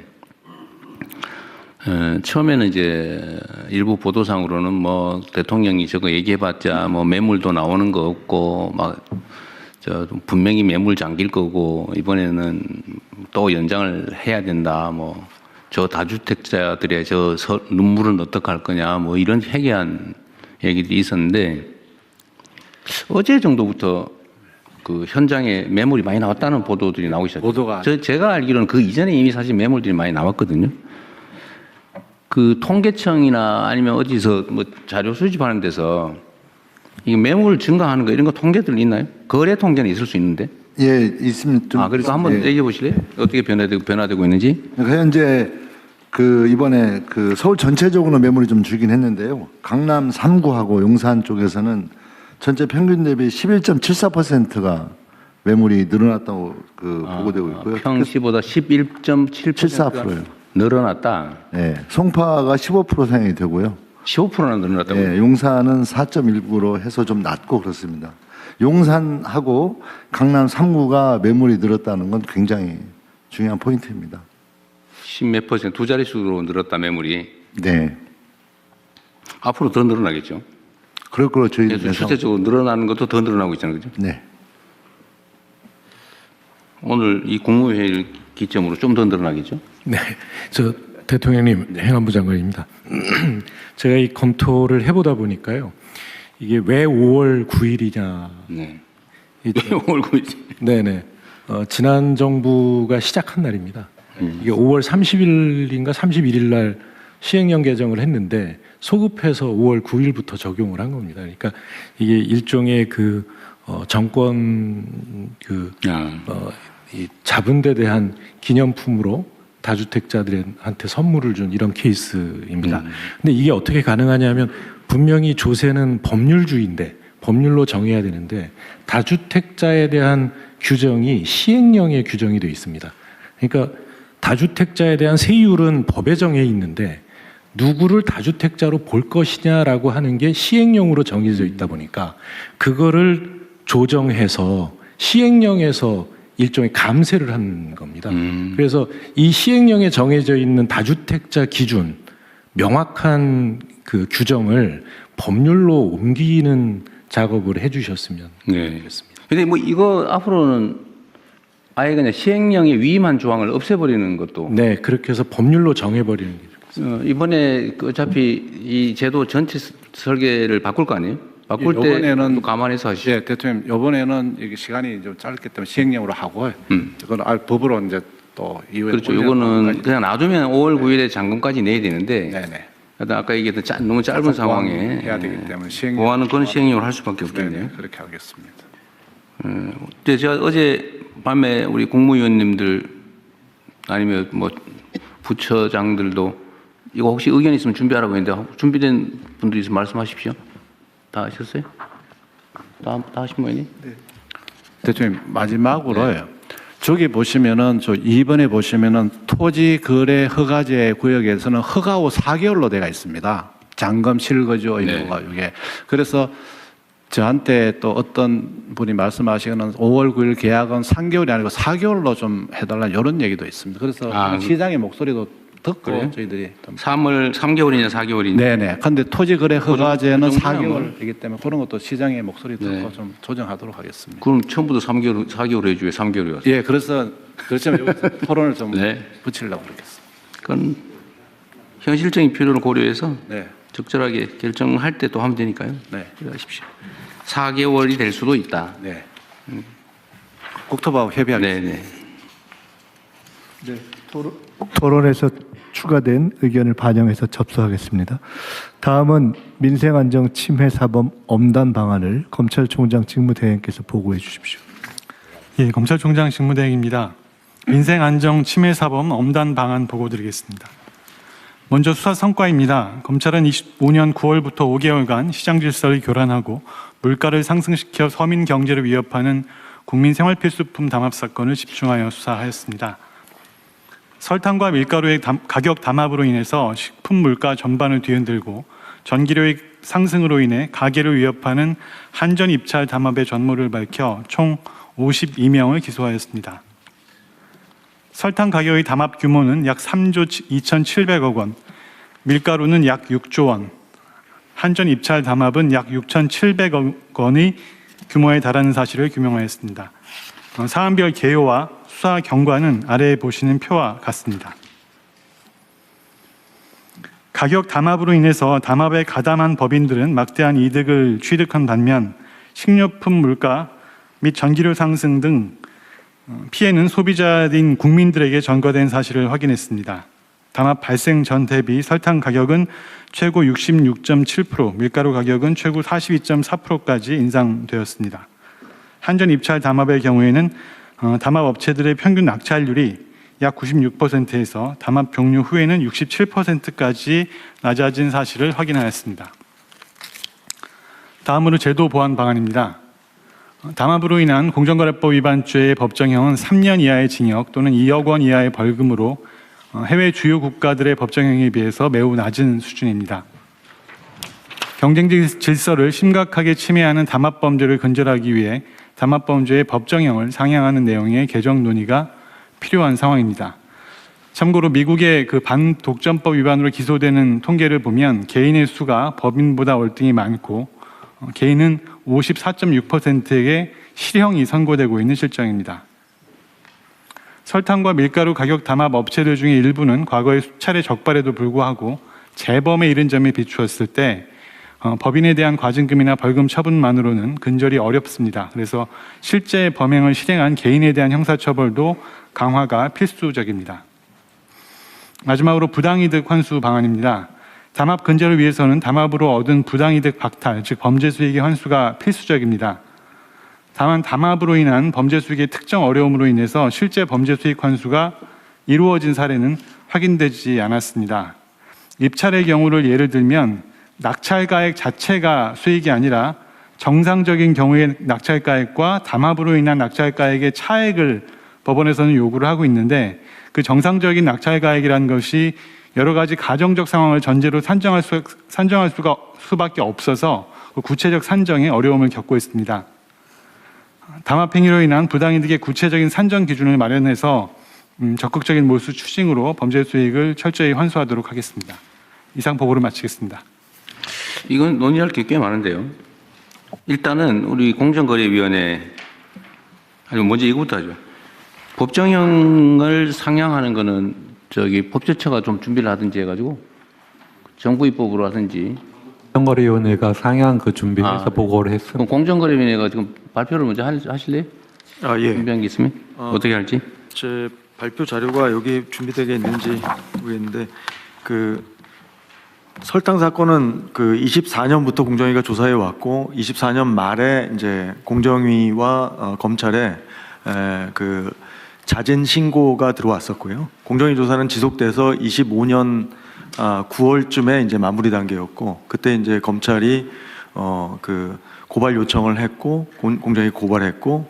처음에는 이제 일부 보도상으로는 뭐 대통령이 저거 얘기해봤자 뭐 매물도 나오는 거 없고 막 저 분명히 매물 잠길 거고 이번에는 또 연장을 해야 된다 뭐 저 다주택자들의 저 눈물은 어떡할 거냐 뭐 이런 회개한 얘기들이 있었는데 어제 정도부터 그 현장에 매물이 많이 나왔다는 보도들이 나오기 시작했어요. 보도가 제가 알기로는 그 이전에 이미 사실 매물들이 많이 나왔거든요. 그 통계청이나 아니면 어디서 뭐 자료 수집하는 데서 이 매물 증가하는 거 이런 거 통계들 있나요? 거래 통계는 있을 수 있는데. 예, 있습니다. 그래서 한번 얘기해 보실래요? 어떻게 변화되고 있는지? 현재 그 이번에 그 서울 전체적으로 매물이 좀 줄긴 했는데요. 강남 3구하고 용산 쪽에서는 전체 평균 대비 11.74%가 매물이 늘어났다고 보고되고 있고요. 평시보다 11.74%예요. 늘어났다. 네, 송파가 15% 상향이 되고요. 15%나 늘어났다고요? 네, 용산은 4.19로 해서 좀 낮고 그렇습니다. 용산하고 강남 3구가 매물이 늘었다는 건 굉장히 중요한 포인트입니다. 10몇 %, 두 자릿수로 늘었다 매물이. 네. 앞으로 더 늘어나겠죠. 그럴 거로 저희는 그래서 실제적으로 늘어나는 것도 더 늘어나고 있잖아요. 그죠? 네. 오늘 이 국무회의를 기점으로 좀 더 늘어나겠죠. 네, 저 대통령님, 행안부 장관입니다. 제가 이 검토를 해보다 보니까요, 이게 왜 5월 9일이냐. 네. 왜 5월 9일? 네네. 지난 정부가 시작한 날입니다. 이게 5월 30일인가 31일 날 시행령 개정을 했는데 소급해서 5월 9일부터 적용을 한 겁니다. 그러니까 이게 일종의 그 정권 이 자본에 대한 기념품으로 다주택자들한테 선물을 준 이런 케이스입니다. 근데 이게 어떻게 가능하냐면 분명히 조세는 법률주의인데 법률로 정해야 되는데 다주택자에 대한 규정이 시행령에 규정이 되어 있습니다. 그러니까 다주택자에 대한 세율은 법에 정해 있는데 누구를 다주택자로 볼 것이냐라고 하는 게 시행령으로 정해져 있다 보니까 그거를 조정해서 시행령에서 일종의 감세를 한 겁니다. 그래서 이 시행령에 정해져 있는 다주택자 기준, 명확한 그 규정을 법률로 옮기는 작업을 해주셨으면 좋겠습니다. 근데 뭐 이거 앞으로는 아예 그냥 시행령에 위임한 조항을 없애버리는 것도. 네, 그렇게 해서 법률로 정해버리는 게 좋겠습니다. 이번에 어차피 이 제도 전체 설계를 바꿀 거 아니에요? 바꿀 때 이번에는 감안해서 하시죠. 예, 대통령 이번에는 이게 시간이 좀 짧기 때문에 시행령으로 하고 이건 법으로 이제 또 이후에 그렇죠. 이거는 그냥 놔두면 5월 9일에 잔금까지 내야 되는데. 네네. 하여튼 아까 얘기했던 너무 짧은 상황에 해야 되기 때문에 시행령 보완은 그건 시행령으로 할 수밖에 없겠네요. 네네, 그렇게 하겠습니다. 근데 제가 어제 밤에 우리 국무위원님들 아니면 뭐 부처장들도 이거 혹시 의견 있으면 준비하라고 했는데 준비된 분들 있으면 말씀하십시오. 다 하셨어요? 다 하신 모양이니? 네. 대통령 마지막으로요. 저기 보시면은 저 2번에 보시면은 토지 거래 허가제 구역에서는 허가 후 4개월로 되어 있습니다. 잔금 실거주 의무가 이게. 그래서 저한테 또 어떤 분이 말씀하시기는 5월 9일 계약은 3개월이 아니고 4개월로 좀 해달라 이런 얘기도 있습니다. 그래서 시장의 목소리도 듣고 그래요? 저희들이 좀 3개월이냐 4개월이냐. 네네. 근데 토지 거래 허가제는 그 정도면 4개월이기 때문에 그런 것도 시장의 목소리 듣고 좀 조정하도록 하겠습니다. 그럼 처음부터 4개월 해줘요. 3개월이 왔어요. 예, 그래서 그렇지만 여기서 토론을 좀 붙이려고 그러겠습니다. 그건 현실적인 필요를 고려해서 네. 적절하게 결정할 때 또 하면 되니까요. 네. 그러십시오. 4개월이 될 수도 있다. 네. 국토부하고 협의하겠습니다. 네네. 토론에서 추가된 의견을 반영해서 접수하겠습니다. 다음은 민생안정 침해 사범 엄단 방안을 검찰총장 직무대행께서 보고해 주십시오. 예, 검찰총장 직무대행입니다. 민생안정 침해 사범 엄단 방안 보고드리겠습니다. 먼저 수사 성과입니다. 검찰은 25년 9월부터 5개월간 시장 질서를 교란하고 물가를 상승시켜 서민 경제를 위협하는 국민 생활필수품 담합 사건을 집중하여 수사하였습니다. 설탕과 밀가루의 가격 담합으로 인해서 식품 물가 전반을 뒤흔들고 전기료의 상승으로 인해 가게를 위협하는 한전 입찰 담합의 전모를 밝혀 총 52명을 기소하였습니다. 설탕 가격의 담합 규모는 약 3조 2,700억 원, 밀가루는 약 6조 원, 한전 입찰 담합은 약 6,700억 원의 규모에 달하는 사실을 규명하였습니다. 사안별 개요와 수사 경과는 아래에 보시는 표와 같습니다. 가격 담합으로 인해서 담합에 가담한 법인들은 막대한 이득을 취득한 반면 식료품 물가 및 전기료 상승 등 피해는 소비자인 국민들에게 전가된 사실을 확인했습니다. 담합 발생 전 대비 설탕 가격은 최고 66.7%, 밀가루 가격은 최고 42.4%까지 인상되었습니다. 한전 입찰 담합의 경우에는 담합 업체들의 평균 낙찰률이 약 96%에서 담합 종료 후에는 67%까지 낮아진 사실을 확인하였습니다. 다음으로 제도 보완 방안입니다. 담합으로 인한 공정거래법 위반죄의 법정형은 3년 이하의 징역 또는 2억 원 이하의 벌금으로 해외 주요 국가들의 법정형에 비해서 매우 낮은 수준입니다. 경쟁 질서를 심각하게 침해하는 담합범죄를 근절하기 위해 담합범죄의 법정형을 상향하는 내용의 개정 논의가 필요한 상황입니다. 참고로 미국의 그 반독점법 위반으로 기소되는 통계를 보면 개인의 수가 법인보다 월등히 많고 개인은 54.6%에게 실형이 선고되고 있는 실정입니다. 설탕과 밀가루 가격 담합 업체들 중에 일부는 과거에 수차례 적발에도 불구하고 재범에 이른 점에 비추었을 때 법인에 대한 과징금이나 벌금 처분만으로는 근절이 어렵습니다. 그래서 실제 범행을 실행한 개인에 대한 형사처벌도 강화가 필수적입니다. 마지막으로 부당이득 환수 방안입니다. 담합 근절을 위해서는 담합으로 얻은 부당이득 박탈, 즉 범죄 수익의 환수가 필수적입니다. 다만 담합으로 인한 범죄 수익의 특정 어려움으로 인해서 실제 범죄 수익 환수가 이루어진 사례는 확인되지 않았습니다. 입찰의 경우를 예를 들면 낙찰가액 자체가 수익이 아니라 정상적인 경우의 낙찰가액과 담합으로 인한 낙찰가액의 차액을 법원에서는 요구를 하고 있는데 그 정상적인 낙찰가액이라는 것이 여러 가지 가정적 상황을 전제로 산정할 수밖에 없어서 구체적 산정에 어려움을 겪고 있습니다. 담합행위로 인한 부당이득의 구체적인 산정 기준을 마련해서 적극적인 몰수 추징으로 범죄 수익을 철저히 환수하도록 하겠습니다. 이상 보고를 마치겠습니다. 이건 논의할 게 꽤 많은데요. 일단은 우리 공정거래위원회, 아니 먼저 이거부터 하죠. 법정형을 상향하는 거는 법제처가 좀 준비를 하든지 해가지고 정부 입법으로 하든지. 공정거래위원회가 상향 그 준비해서 보고를 했습니다. 그럼 공정거래위원회가 지금 발표를 먼저 하실래요? 예. 준비한 게 있으면 어떻게 할지? 제 발표 자료가 여기 준비되어 있는지 모르겠는데 그 설탕 사건은 그 24년부터 공정위가 조사해 왔고 24년 말에 이제 공정위와 검찰에 그 자진 신고가 들어왔었고요. 공정위 조사는 지속돼서 25년 9월쯤에 이제 마무리 단계였고 그때 이제 검찰이 그 고발 요청을 했고 공정위 고발했고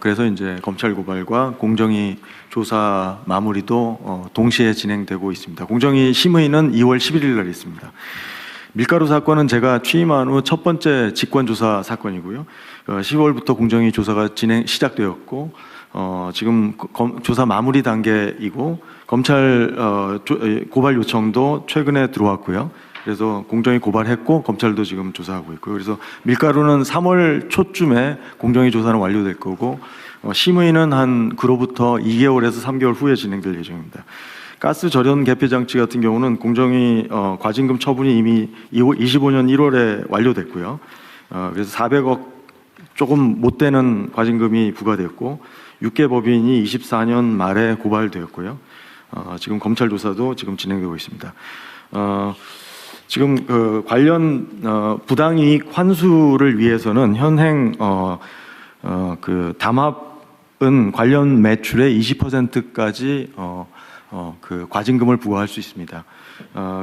그래서 이제 검찰 고발과 공정위 조사 마무리도 동시에 진행되고 있습니다. 공정위 심의는 2월 11일 날 있습니다. 밀가루 사건은 제가 취임한 후 첫 번째 직권조사 사건이고요. 10월부터 공정위 조사가 시작되었고 지금 조사 마무리 단계이고 검찰 고발 요청도 최근에 들어왔고요. 그래서 공정위 고발했고 검찰도 지금 조사하고 있고요. 그래서 밀가루는 3월 초쯤에 공정위 조사는 완료될 거고 심의는 한 그로부터 2개월에서 3개월 후에 진행될 예정입니다. 가스 절연 개폐 장치 같은 경우는 공정위 과징금 처분이 이미 25년 1월에 완료됐고요. 그래서 400억 조금 못 되는 과징금이 부과되었고 6개 법인이 24년 말에 고발되었고요. 지금 검찰 조사도 지금 진행되고 있습니다. 지금 그 관련 부당이익 환수를 위해서는 현행 그 담합은 관련 매출의 20%까지 그 과징금을 부과할 수 있습니다.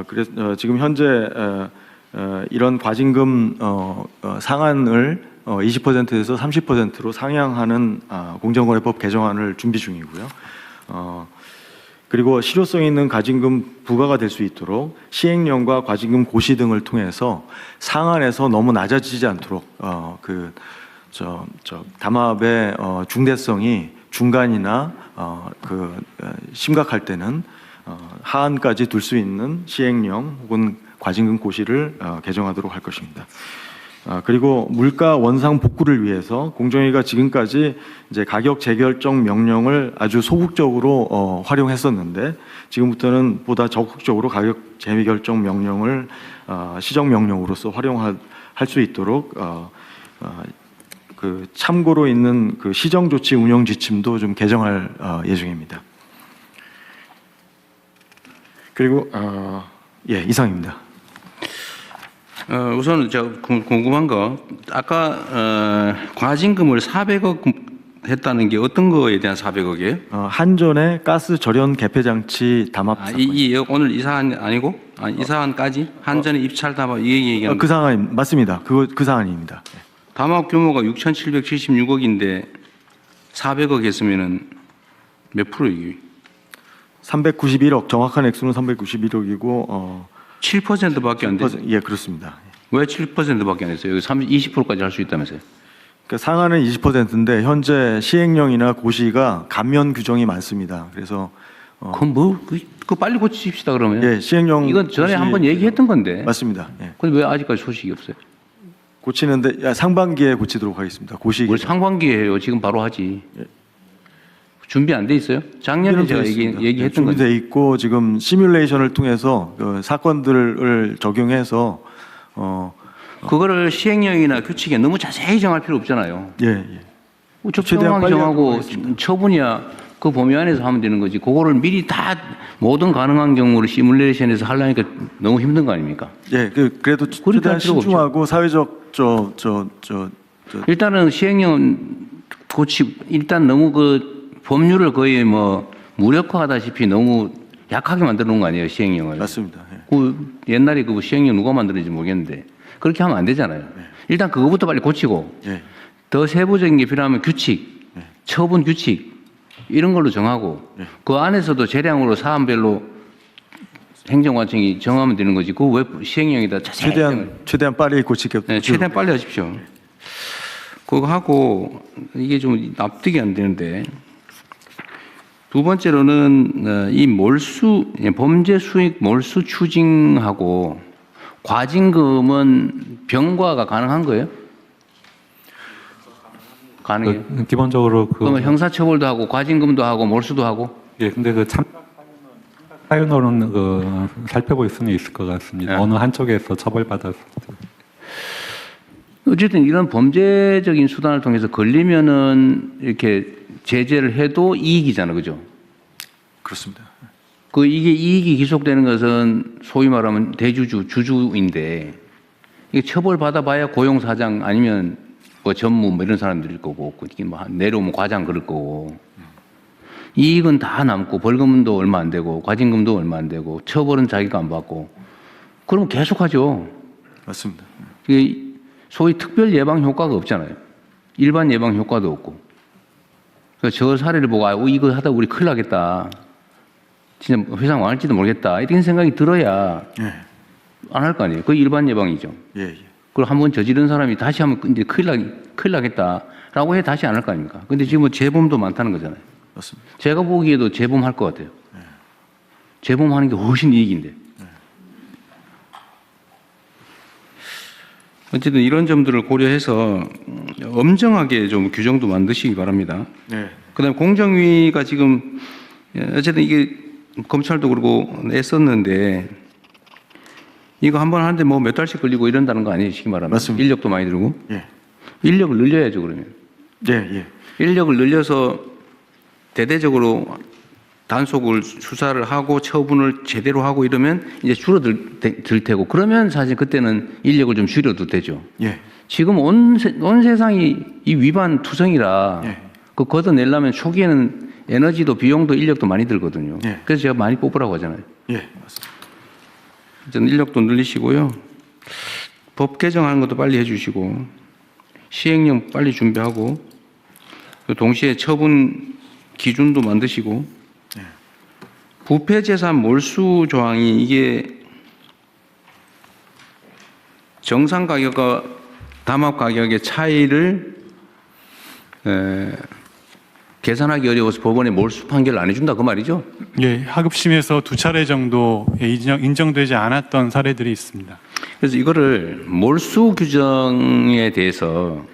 그래서 지금 현재 이런 과징금 상한을 20%에서 30%로 상향하는 공정거래법 개정안을 준비 중이고요. 그리고 실효성 있는 과징금 부과가 될 수 있도록 시행령과 과징금 고시 등을 통해서 상한에서 너무 낮아지지 않도록 담합의 중대성이 중간이나 심각할 때는 하한까지 둘 수 있는 시행령 혹은 과징금 고시를 개정하도록 할 것입니다. 그리고 물가 원상 복구를 위해서 공정위가 지금까지 이제 가격 재결정 명령을 아주 소극적으로 활용했었는데 지금부터는 보다 적극적으로 가격 재결정 명령을 시정 명령으로서 활용할 수 있도록 그 참고로 있는 그 시정 조치 운영 지침도 좀 개정할 예정입니다. 그리고 이상입니다. 우선 제가 궁금한 거 아까 과징금을 400억 했다는 게 어떤 거에 대한 400억이에요? 한전의 가스 절연 개폐 장치 담합 사건. 오늘 이 사안 아니고 이 사안까지 한전의 입찰 담합 이 얘기하는 그 사안 맞습니다. 그 사안입니다. 담합 규모가 6,776억인데 400억 했으면은 몇 프로이기? 391억 정확한 액수는 391억이고 7%밖에 안 돼. 예, 그렇습니다. 왜 7%밖에 안 했어요? 여기 20%까지 할 수 있다면서요? 그 상한은 20%인데 현재 시행령이나 고시가 감면 규정이 많습니다. 그래서 그럼 그 빨리 고치십시다 그러면. 예, 시행령 이건 전에 고시- 한번 얘기했던 건데. 맞습니다. 예. 근데 왜 아직까지 소식이 없어요? 고치는데 상반기에 고치도록 하겠습니다. 고시 뭘 상반기에 해요? 지금 바로 하지. 준비 안 돼 있어요? 작년에 제가 얘기했던 건데. 준비돼 있고 지금 시뮬레이션을 통해서 그 사건들을 적용해서 그거를 시행령이나 규칙에 너무 자세히 정할 필요 없잖아요. 예, 예. 뭐 최대한 적정하게 빨리 정하고 하도록 하겠습니다. 처분이야 그 범위 안에서 하면 되는 거지. 그거를 미리 다 모든 가능한 경우를 시뮬레이션에서 하려니까 너무 힘든 거 아닙니까? 예, 그래도 그렇게 최대한 할 필요가 신중하고 사회적 일단은 시행령 일단 너무 그 법률을 거의 뭐 무력화하다시피 너무 약하게 만들어 놓은 거 아니에요, 시행령을. 맞습니다. 예. 그 옛날에 그 시행령 누가 만들었는지 모르겠는데 그렇게 하면 안 되잖아요. 일단 그거부터 빨리 고치고 예. 더 세부적인 게 필요하면 규칙, 처분 규칙 이런 걸로 정하고 그 안에서도 재량으로 사안별로 행정관청이 정하면 되는 거지. 그거 왜 시행령에다 자세히 최대한 빨리 고치게. 네, 최대한 빨리 하십시오. 그거 하고 이게 좀 납득이 안 되는데 두 번째로는 이 범죄 수익 몰수 추징하고 과징금은 병과가 가능한 거예요? 가능해요? 기본적으로 그러면 형사처벌도 하고 과징금도 하고 몰수도 하고? 예, 근데 그 사유로는 그 살펴볼 수는 있을 것 같습니다. 어느 한쪽에서 처벌받아서. 어쨌든 이런 범죄적인 수단을 통해서 걸리면은 이렇게 제재를 해도 이익이잖아, 그죠? 그렇습니다. 이게 이익이 기속되는 것은 소위 말하면 주주인데 이게 처벌받아봐야 고용사장 아니면 뭐 전무 뭐 이런 사람들일 거고 뭐 내려오면 과장 그럴 거고 이익은 다 남고 벌금도 얼마 안 되고 과징금도 얼마 안 되고 처벌은 자기가 안 받고 그러면 계속하죠. 맞습니다. 이게 소위 특별 예방 효과가 없잖아요. 일반 예방 효과도 없고. 그래서 저 사례를 보고 이거 하다 우리 큰일 나겠다. 진짜 회사 망할지도 모르겠다. 이런 생각이 들어야 안 할 거 아니에요. 그게 일반 예방이죠. 예, 예. 그걸 한번 저지른 사람이 다시 하면 이제 큰일 나겠다라고 해 다시 안 할 거 아닙니까? 근데 지금 뭐 재범도 많다는 거잖아요. 맞습니다. 제가 보기에도 재범할 것 같아요. 재범하는 게 훨씬 이익인데. 어쨌든 이런 점들을 고려해서 엄정하게 좀 규정도 만드시기 바랍니다. 네. 그다음에 공정위가 지금 어쨌든 이게 검찰도 그러고 애썼는데 이거 한번 하는데 뭐 몇 달씩 걸리고 이런다는 거 아니에요, 쉽게 말하면. 맞습니다. 인력도 많이 들고. 예. 인력을 늘려야죠, 그러면. 예, 예. 인력을 늘려서 대대적으로 단속을 수사를 하고 처분을 제대로 하고 이러면 이제 줄어들 테고 그러면 사실 그때는 인력을 좀 줄여도 되죠. 예. 지금 온 세상이 이 위반 투성이라 그 걷어내려면 초기에는 에너지도 비용도 인력도 많이 들거든요. 그래서 제가 많이 뽑으라고 하잖아요. 예, 맞습니다. 전 인력도 늘리시고요. 법 개정하는 것도 빨리 해주시고 시행령 빨리 준비하고 동시에 처분 기준도 만드시고 부패재산 몰수 조항이 이게 정상 가격과 담합 가격의 차이를 계산하기 어려워서 법원에 몰수 판결을 안 해준다 그 말이죠? 예, 하급심에서 2차례 정도 인정되지 않았던 사례들이 있습니다. 그래서 이거를 몰수 규정에 대해서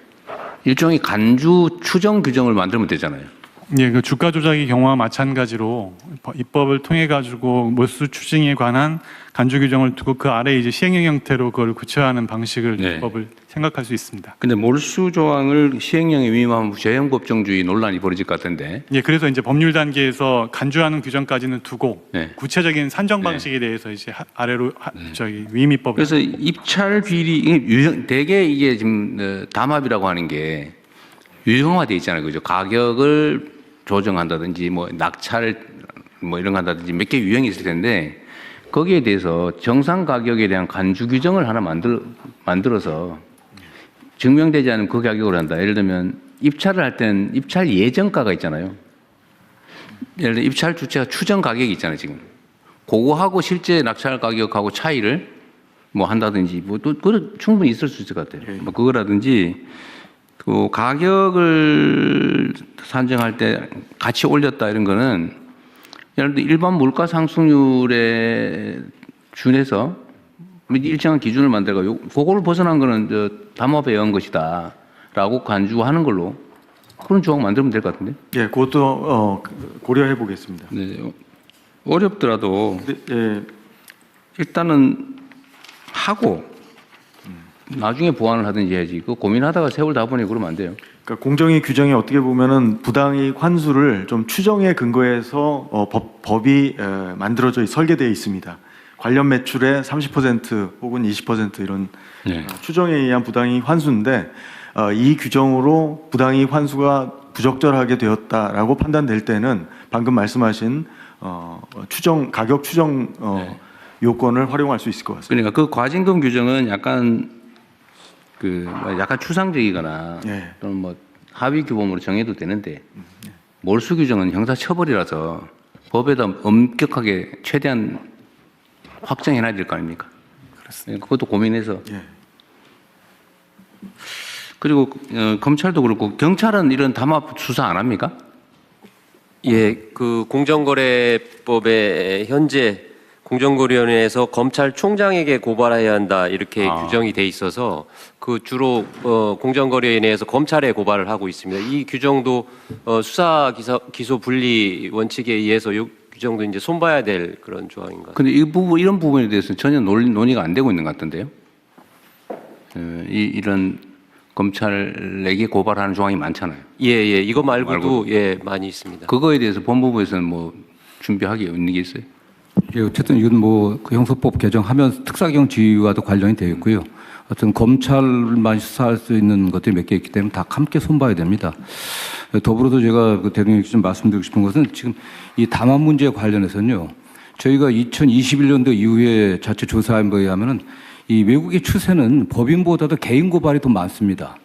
일종의 간주 추정 규정을 만들면 되잖아요. 예, 그 주가 조작의 경우와 마찬가지로 입법을 통해 가지고 몰수 추징에 관한 간주 규정을 두고 그 아래 이제 시행령 형태로 그걸 구체화하는 방식을 입법을 생각할 수 있습니다. 근데 몰수 조항을 시행령에 위임하면 재형법정주의 논란이 벌어질 것 같은데. 예, 그래서 이제 법률 단계에서 간주하는 규정까지는 두고 구체적인 산정 방식에 대해서 이제 아래로 위임 입법. 그래서 입찰 비리 대개 이게 지금 담합이라고 하는 게 유형화돼 있잖아요, 그죠? 가격을 조정한다든지 뭐 낙찰 뭐 이런 거 한다든지 몇 개 유형이 있을 텐데 거기에 대해서 정상 가격에 대한 간주 규정을 하나 만들어서 증명되지 않은 그 가격으로 한다. 예를 들면 입찰을 할 때는 입찰 예정가가 있잖아요. 예를 들어 입찰 주체가 추정 가격이 있잖아요, 지금. 그거하고 실제 낙찰 가격하고 차이를 뭐 한다든지 뭐또 충분히 있을 수 있을 것 같아요. 뭐 그거라든지 그 가격을 산정할 때 같이 올렸다 이런 거는 예를 들어 일반 물가 상승률에 준해서 일정한 기준을 만들고 그거를 벗어난 거는 저 담합에 의한 것이다라고 간주하는 걸로 그런 조항 만들면 될 것 같은데. 예, 그것도 고려해 보겠습니다. 네, 어렵더라도 예, 일단은 하고 나중에 보완을 하든지 해야지. 그 고민하다가 세월 다 보내고 그러면 안 돼요. 그러니까 공정위 규정이 어떻게 보면은 부당이익 환수를 좀 추정에 근거해서 법이 만들어져 설계되어 있습니다. 관련 매출의 30% 혹은 20% 이런 추정에 의한 부당이익 환수인데 이 규정으로 부당이익 환수가 부적절하게 되었다라고 판단될 때는 방금 말씀하신 추정 가격 추정 요건을 활용할 수 있을 것 같습니다. 그러니까 그 과징금 규정은 약간 추상적이거나 또는 뭐 합의 규범으로 정해도 되는데 몰수 규정은 형사처벌이라서 법에다 엄격하게 최대한 확정해놔야 될 거 아닙니까? 그렇습니다. 그것도 고민해서. 그리고 검찰도 그렇고 경찰은 이런 담합 수사 안 합니까? 예, 그 공정거래법에 현재 공정거래위원회에서 검찰총장에게 고발해야 한다 이렇게 규정이 돼 있어서 그 주로 공정거래위원회에서 검찰에 고발을 하고 있습니다. 이 규정도 수사 기소 분리 원칙에 의해서 이 규정도 이제 손봐야 될 그런 조항인 것 같습니다. 근데 이런 부분에 대해서 전혀 논의가 안 되고 있는 것 같던데요. 이런 검찰에게 고발하는 조항이 많잖아요. 예, 이거 말고도 예, 많이 있습니다. 그거에 대해서 법무부에서는 뭐 준비하기 있는 게 있어요? 예, 어쨌든 이건 그 형사법 개정하면 특사경 지휘와도 관련이 되어 있고요. 어떤 검찰만 수사할 수 있는 것들이 몇 개 있기 때문에 다 함께 손봐야 됩니다. 더불어서 제가 대통령께 좀 말씀드리고 싶은 것은 지금 이 담합 문제에 관련해서는요. 저희가 2021년도 이후에 자체 조사한 거에 의하면은 이 외국의 추세는 법인보다도 개인 고발이 더 많습니다.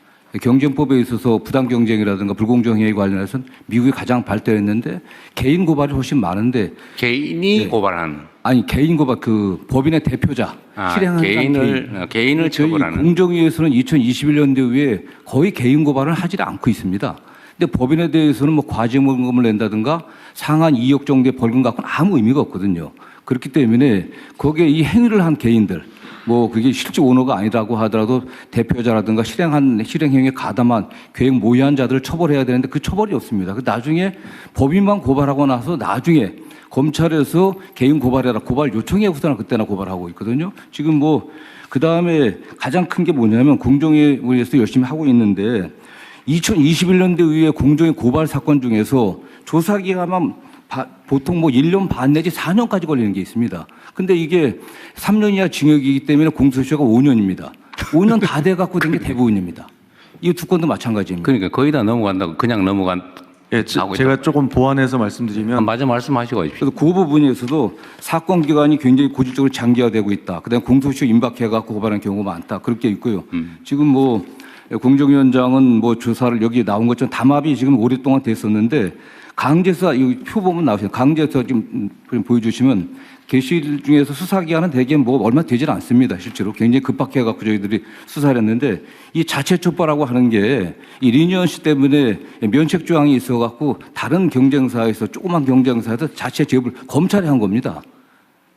경쟁법에 있어서 부당 경쟁이라든가 불공정 행위에 관련해서는 미국이 가장 발달했는데 개인 고발이 훨씬 많은데 개인이 고발하는 아니 개인 고발 그 법인의 대표자 실행하는 개인을 저희 처벌하는 공정위에서는 2021년도 이후에 거의 개인 고발을 하지 않고 있습니다. 근데 법인에 대해서는 뭐 과징금을 낸다든가 상한 2억 정도의 벌금 갖고는 아무 의미가 없거든요. 그렇기 때문에 거기에 이 행위를 한 개인들 뭐 그게 실제 오너가 아니라고 하더라도 대표자라든가 실행행위에 가담한 계획 모의한 자들을 처벌해야 되는데 그 처벌이 없습니다. 나중에 법인만 고발하고 나서 나중에 검찰에서 개인 고발해라 고발 요청해 후서나 그때나 고발하고 있거든요. 지금 뭐 그 다음에 가장 큰 게 뭐냐면 공정위에서 열심히 하고 있는데 2021년도 이후에 공정위 고발 사건 중에서 조사 기간만 보통 뭐 1년 반 내지 4년까지 걸리는 게 있습니다. 근데 이게 3년 이하 징역이기 때문에 공소시효가 5년입니다. 5년 다 돼갖고 된 게 대부분입니다. 이 두 건도 마찬가지입니다. 그러니까 거의 다 넘어간다고 그냥 예, 제가 조금 보완해서 말씀드리면 맞아 말씀하시고 가십시오. 그래서 그 부분에서도 사건 기간이 굉장히 고질적으로 장기화되고 있다. 그다음에 공소시효 임박해갖고 고발하는 경우가 많다. 그렇게 있고요. 지금 뭐 공정위원장은 뭐 조사를 여기 나온 것처럼 담합이 지금 오랫동안 됐었는데 강제수사 이 표 보면 나오세요. 강제수사 지금 보여주시면 게시일 중에서 수사 기간은 대개 뭐 얼마 되질 않습니다. 실제로 굉장히 급박해갖고 저희들이 수사를 했는데 이 자체 촉발하고 하는 게 이 리니언시 때문에 면책 조항이 있어갖고 다른 경쟁사에서 조그만 경쟁사에서 자체 제보를 검찰에 한 겁니다.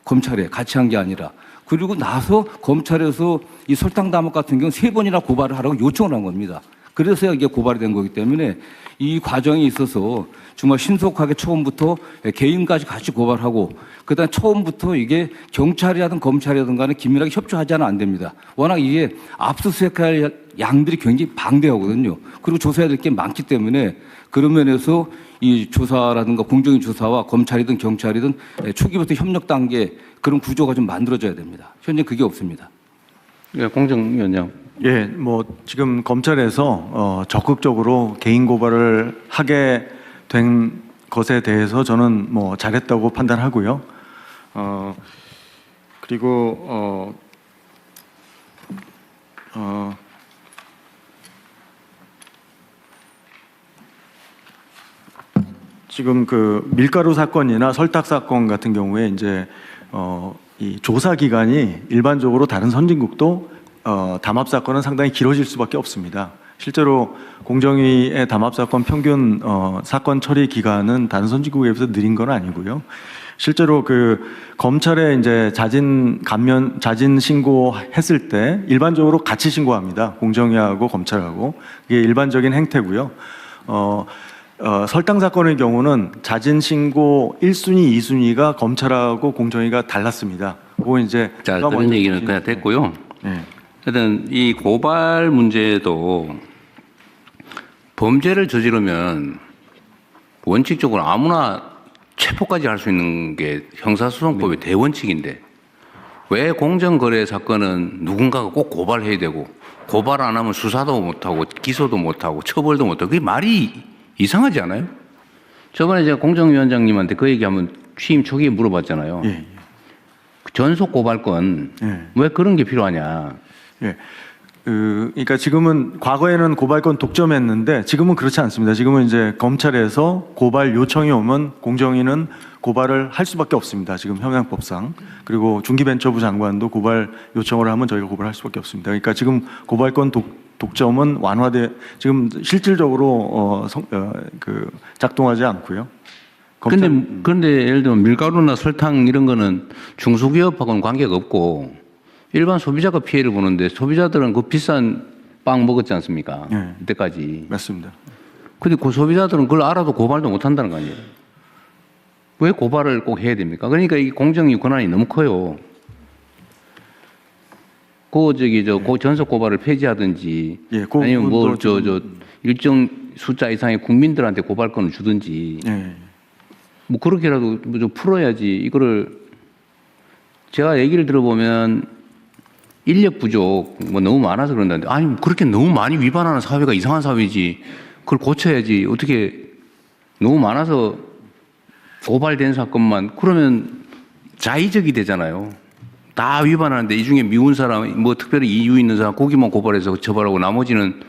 검찰에 같이 한 게 아니라. 그리고 나서 검찰에서 이 설탕 담합 같은 경우는 3번이나 고발을 하라고 요청을 한 겁니다. 그래서 이게 고발이 된 거기 때문에 이 과정이 있어서 정말 신속하게 처음부터 개인까지 같이 고발하고 그다음 처음부터 이게 경찰이라든 검찰이라든 간에 긴밀하게 협조하지는 안 됩니다. 워낙 이게 압수수색할 양들이 굉장히 방대하거든요. 그리고 조사해야 될 게 많기 때문에 그런 면에서 이 조사라든가 공정위 조사와 검찰이든 경찰이든 초기부터 협력 단계 그런 구조가 좀 만들어져야 됩니다. 현재 그게 없습니다. 예, 공정위원장. 예, 뭐 지금 검찰에서 적극적으로 개인 고발을 하게 된 것에 대해서 저는 뭐 잘했다고 판단하고요. 그리고 지금 그 밀가루 사건이나 설탕 사건 같은 경우에 이제 이 조사 기간이 일반적으로 다른 선진국도 담합 사건은 상당히 길어질 수밖에 없습니다. 실제로 공정위의 담합 사건 평균 사건 처리 기간은 다른 선진국에 비해서 느린 건 아니고요. 실제로 그 검찰에 이제 자진 신고했을 때 일반적으로 같이 신고합니다. 공정위하고 검찰하고 이게 일반적인 행태고요. 설당 사건의 경우는 자진 신고 1순위, 2순위가 검찰하고 공정위가 달랐습니다. 그거 이제 자, 그런 얘기는 그냥 됐고요. 네. 하여튼 이 고발 문제도 범죄를 저지르면 원칙적으로 아무나 체포까지 할 수 있는 게 형사소송법의 대원칙인데 왜 공정거래 사건은 누군가가 꼭 고발해야 되고 고발 안 하면 수사도 못하고 기소도 못하고 처벌도 못하고 그게 말이 이상하지 않아요? 저번에 제가 공정위원장님한테 그 얘기하면 취임 초기에 물어봤잖아요. 예. 전속 고발권 왜 그런 게 필요하냐? 예. 그러니까 지금은 과거에는 고발권 독점했는데 지금은 그렇지 않습니다. 지금은 이제 검찰에서 고발 요청이 오면 공정위는 고발을 할 수밖에 없습니다. 지금 형량법상. 그리고 중기벤처부 장관도 고발 요청을 하면 저희가 고발할 수밖에 없습니다. 그러니까 지금 고발권 독점은 지금 실질적으로 작동하지 않고요. 그런데 예를 들면 밀가루나 설탕 이런 거는 중소기업하고는 관계가 없고 일반 소비자가 피해를 보는데 소비자들은 그 비싼 빵 먹었지 않습니까? 네. 이때까지. 맞습니다. 근데 그 소비자들은 그걸 알아도 고발도 못 한다는 거 아니에요? 왜 고발을 꼭 해야 됩니까? 그러니까 이 공정위 권한이 너무 커요. 그 전속 고발을 폐지하든지 아니면 일정 숫자 이상의 국민들한테 고발권을 주든지 뭐 그렇게라도 좀 풀어야지 이거를 제가 얘기를 들어보면 인력 부족 뭐 너무 많아서 그런다는데 아니 그렇게 너무 많이 위반하는 사회가 이상한 사회지 그걸 고쳐야지 어떻게 너무 많아서 고발된 사건만 그러면 자의적이 되잖아요. 다 위반하는데 이 중에 미운 사람 뭐 특별히 이유 있는 사람 거기만 고발해서 처벌하고 나머지는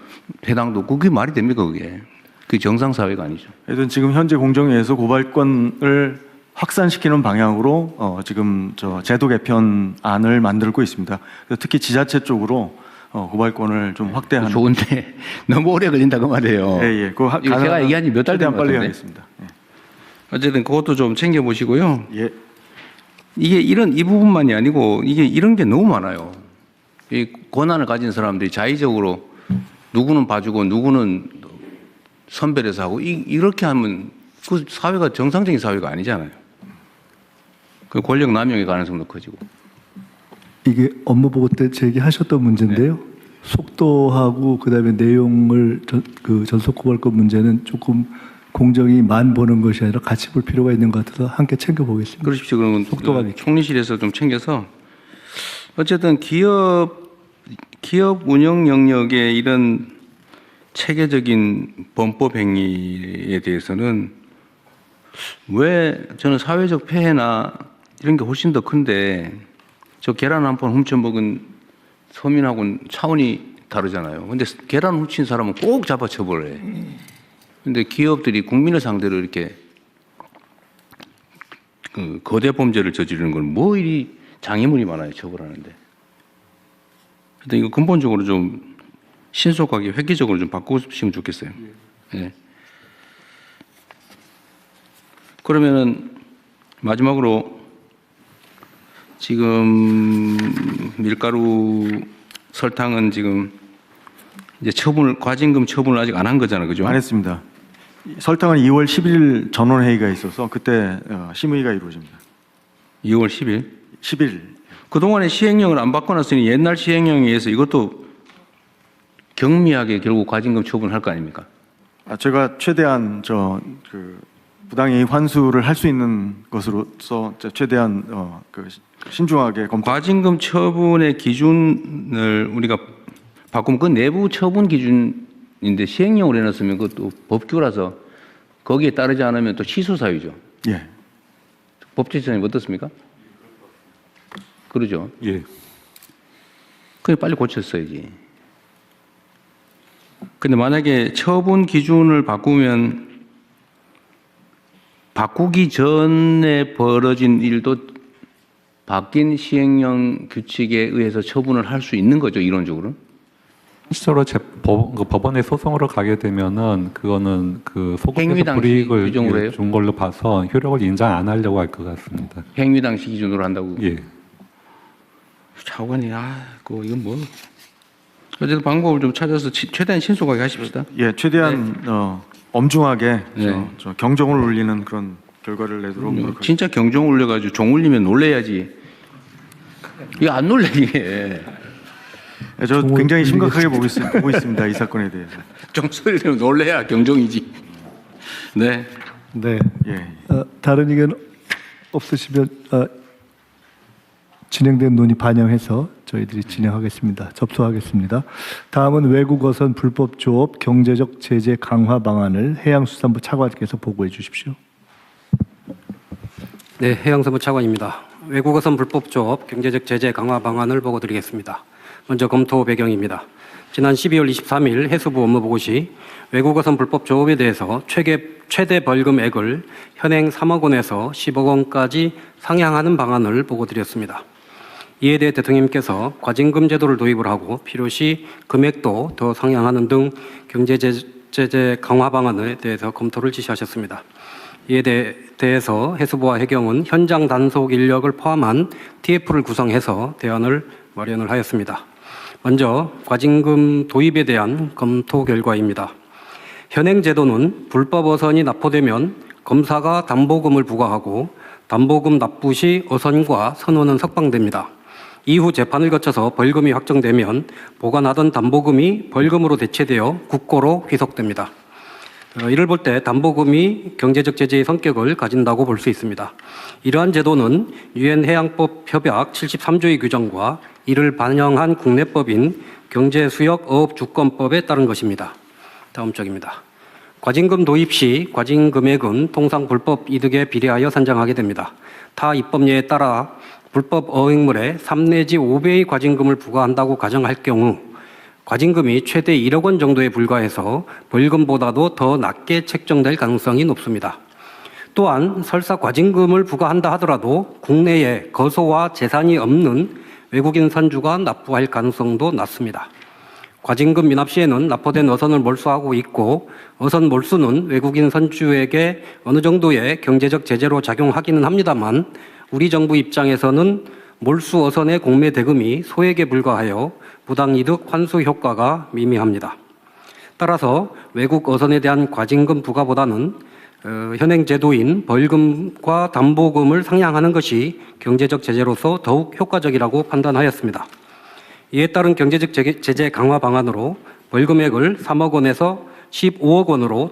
해당도 그게 말이 됩니까 그게? 그게 정상 사회가 아니죠. 하여튼 지금 현재 공정위에서 고발권을 확산시키는 방향으로 지금 제도 개편안을 만들고 있습니다. 특히 지자체 쪽으로 고발권을 좀 확대하는. 좋은데 너무 오래 걸린다 그 말이에요. 예. 이거 제가 얘기한 지 몇 달 된 것 빨리 같은데. 하겠습니다. 예. 어쨌든 그것도 좀 챙겨 보시고요. 예. 이게 이 부분만이 아니고 이런 게 너무 많아요. 이 권한을 가진 사람들이 자의적으로 누구는 봐주고 누구는 선별해서 하고 이렇게 하면 그 사회가 정상적인 사회가 아니잖아요. 그 권력 남용의 가능성도 커지고. 이게 업무보고 때 제기하셨던 문제인데요. 속도하고 그다음에 내용을 전속고발권 문제는 조금 공정위만 보는 것이 아니라 같이 볼 필요가 있는 것 같아서 함께 챙겨보겠습니다. 그러십시오. 그러면 속도가 총리실에서 좀 챙겨서 어쨌든 기업 운영 영역에 이런 체계적인 범법 행위에 대해서는 왜 저는 사회적 폐해나 이런 게 훨씬 더 큰데 저 계란 한 판 훔쳐먹은 서민하고는 차원이 다르잖아요. 근데 계란 훔친 사람은 꼭 잡아 처벌해. 근데 기업들이 국민을 상대로 이렇게 그 거대 범죄를 저지르는 건 뭐 이리 장애물이 많아요, 처벌하는데. 근데 이거 근본적으로 좀 신속하게 획기적으로 좀 바꾸시면 좋겠어요. 네. 그러면은 마지막으로 지금 밀가루 설탕은 지금 이제 과징금 처분을 아직 안 한 거잖아요, 그죠? 안 했습니다. 설탕은 2월 10일 전원회의가 있어서 그때 심의가 이루어집니다. 2월 10일? 10일. 그동안에 시행령을 안 바꿔놨으니 옛날 시행령에 의해서 이것도 경미하게 결국 과징금 처분할 거 아닙니까? 제가 최대한 부당이익 환수를 할 수 있는 것으로서 최대한 신중하게 검토. 과징금 처분의 기준을 우리가 바꾸면 그 내부 처분 기준인데 시행령으로 해놨으면 그것도 법규라서 거기에 따르지 않으면 또 취소 사유죠. 예. 법제처장님 어떻습니까? 그러죠. 예. 그게 빨리 고쳤어야지. 근데 만약에 처분 기준을 바꾸면 바꾸기 전에 벌어진 일도 바뀐 시행령 규칙에 의해서 처분을 할 수 있는 거죠, 이론적으로? 실제로 법원에 소송으로 가게 되면은 그거는 그 행위 소급해서 당시 불이익을 규정으로 해요? 준 걸로 봐서 효력을 인정 안 하려고 할 것 같습니다. 행위 당시 기준으로 한다고? 예. 차관이 이건 뭐 어쨌든 방법을 좀 찾아서 최대한 신속하게 하십시다. 예, 최대한 엄중하게 네. 저 경종을 울리는 그런 결과를 내도록 노력하겠습니다. 진짜 경종 울려가지고 종 울리면 놀래야지. 이거 안 놀래 이게. 예, 저 굉장히 심각하게 보고 있습니다. 이 사건에 대해서. 종 소리를 놀래야 경종이지. 네. 네. 예. 다른 의견 없으시면 진행된 논의 반영해서 저희들이 진행하겠습니다. 접수하겠습니다. 다음은 외국 어선 불법 조업 경제적 제재 강화 방안을 해양수산부 차관께서 보고해 주십시오. 네, 해양수산부 차관입니다. 외국 어선 불법 조업 경제적 제재 강화 방안을 보고드리겠습니다. 먼저 검토 배경입니다. 지난 12월 23일 해수부 업무보고 시 외국 어선 불법 조업에 대해서 최대 벌금액을 현행 3억 원에서 10억 원까지 상향하는 방안을 보고드렸습니다. 이에 대해 대통령님께서 과징금 제도를 도입을 하고 필요시 금액도 더 상향하는 등 경제제재 강화 방안에 대해서 검토를 지시하셨습니다. 이에 대해서 해수부와 해경은 현장 단속 인력을 포함한 TF를 구성해서 대안을 마련을 하였습니다. 먼저 과징금 도입에 대한 검토 결과입니다. 현행 제도는 불법 어선이 납포되면 검사가 담보금을 부과하고 담보금 납부 시 어선과 선원은 석방됩니다. 이후 재판을 거쳐서 벌금이 확정되면 보관하던 담보금이 벌금으로 대체되어 국고로 희석됩니다. 이를 볼 때 담보금이 경제적 제재의 성격을 가진다고 볼 수 있습니다. 이러한 제도는 유엔 해양법 협약 73조의 규정과 이를 반영한 국내법인 경제수역어업주권법에 따른 것입니다. 다음 쪽입니다. 과징금 도입 시 과징 금액은 통상 불법 이득에 비례하여 산정하게 됩니다. 타 입법례에 따라 불법 어획물에 3 내지 5배의 과징금을 부과한다고 가정할 경우 과징금이 최대 1억 원 정도에 불과해서 벌금보다도 더 낮게 책정될 가능성이 높습니다. 또한 설사 과징금을 부과한다 하더라도 국내에 거소와 재산이 없는 외국인 선주가 납부할 가능성도 낮습니다. 과징금 미납 시에는 납포된 어선을 몰수하고 있고 어선 몰수는 외국인 선주에게 어느 정도의 경제적 제재로 작용하기는 합니다만 우리 정부 입장에서는 몰수 어선의 공매 대금이 소액에 불과하여 부당이득 환수 효과가 미미합니다. 따라서 외국 어선에 대한 과징금 부과보다는 현행 제도인 벌금과 담보금을 상향하는 것이 경제적 제재로서 더욱 효과적이라고 판단하였습니다. 이에 따른 경제적 제재 강화 방안으로 벌금액을 3억 원에서 15억 원으로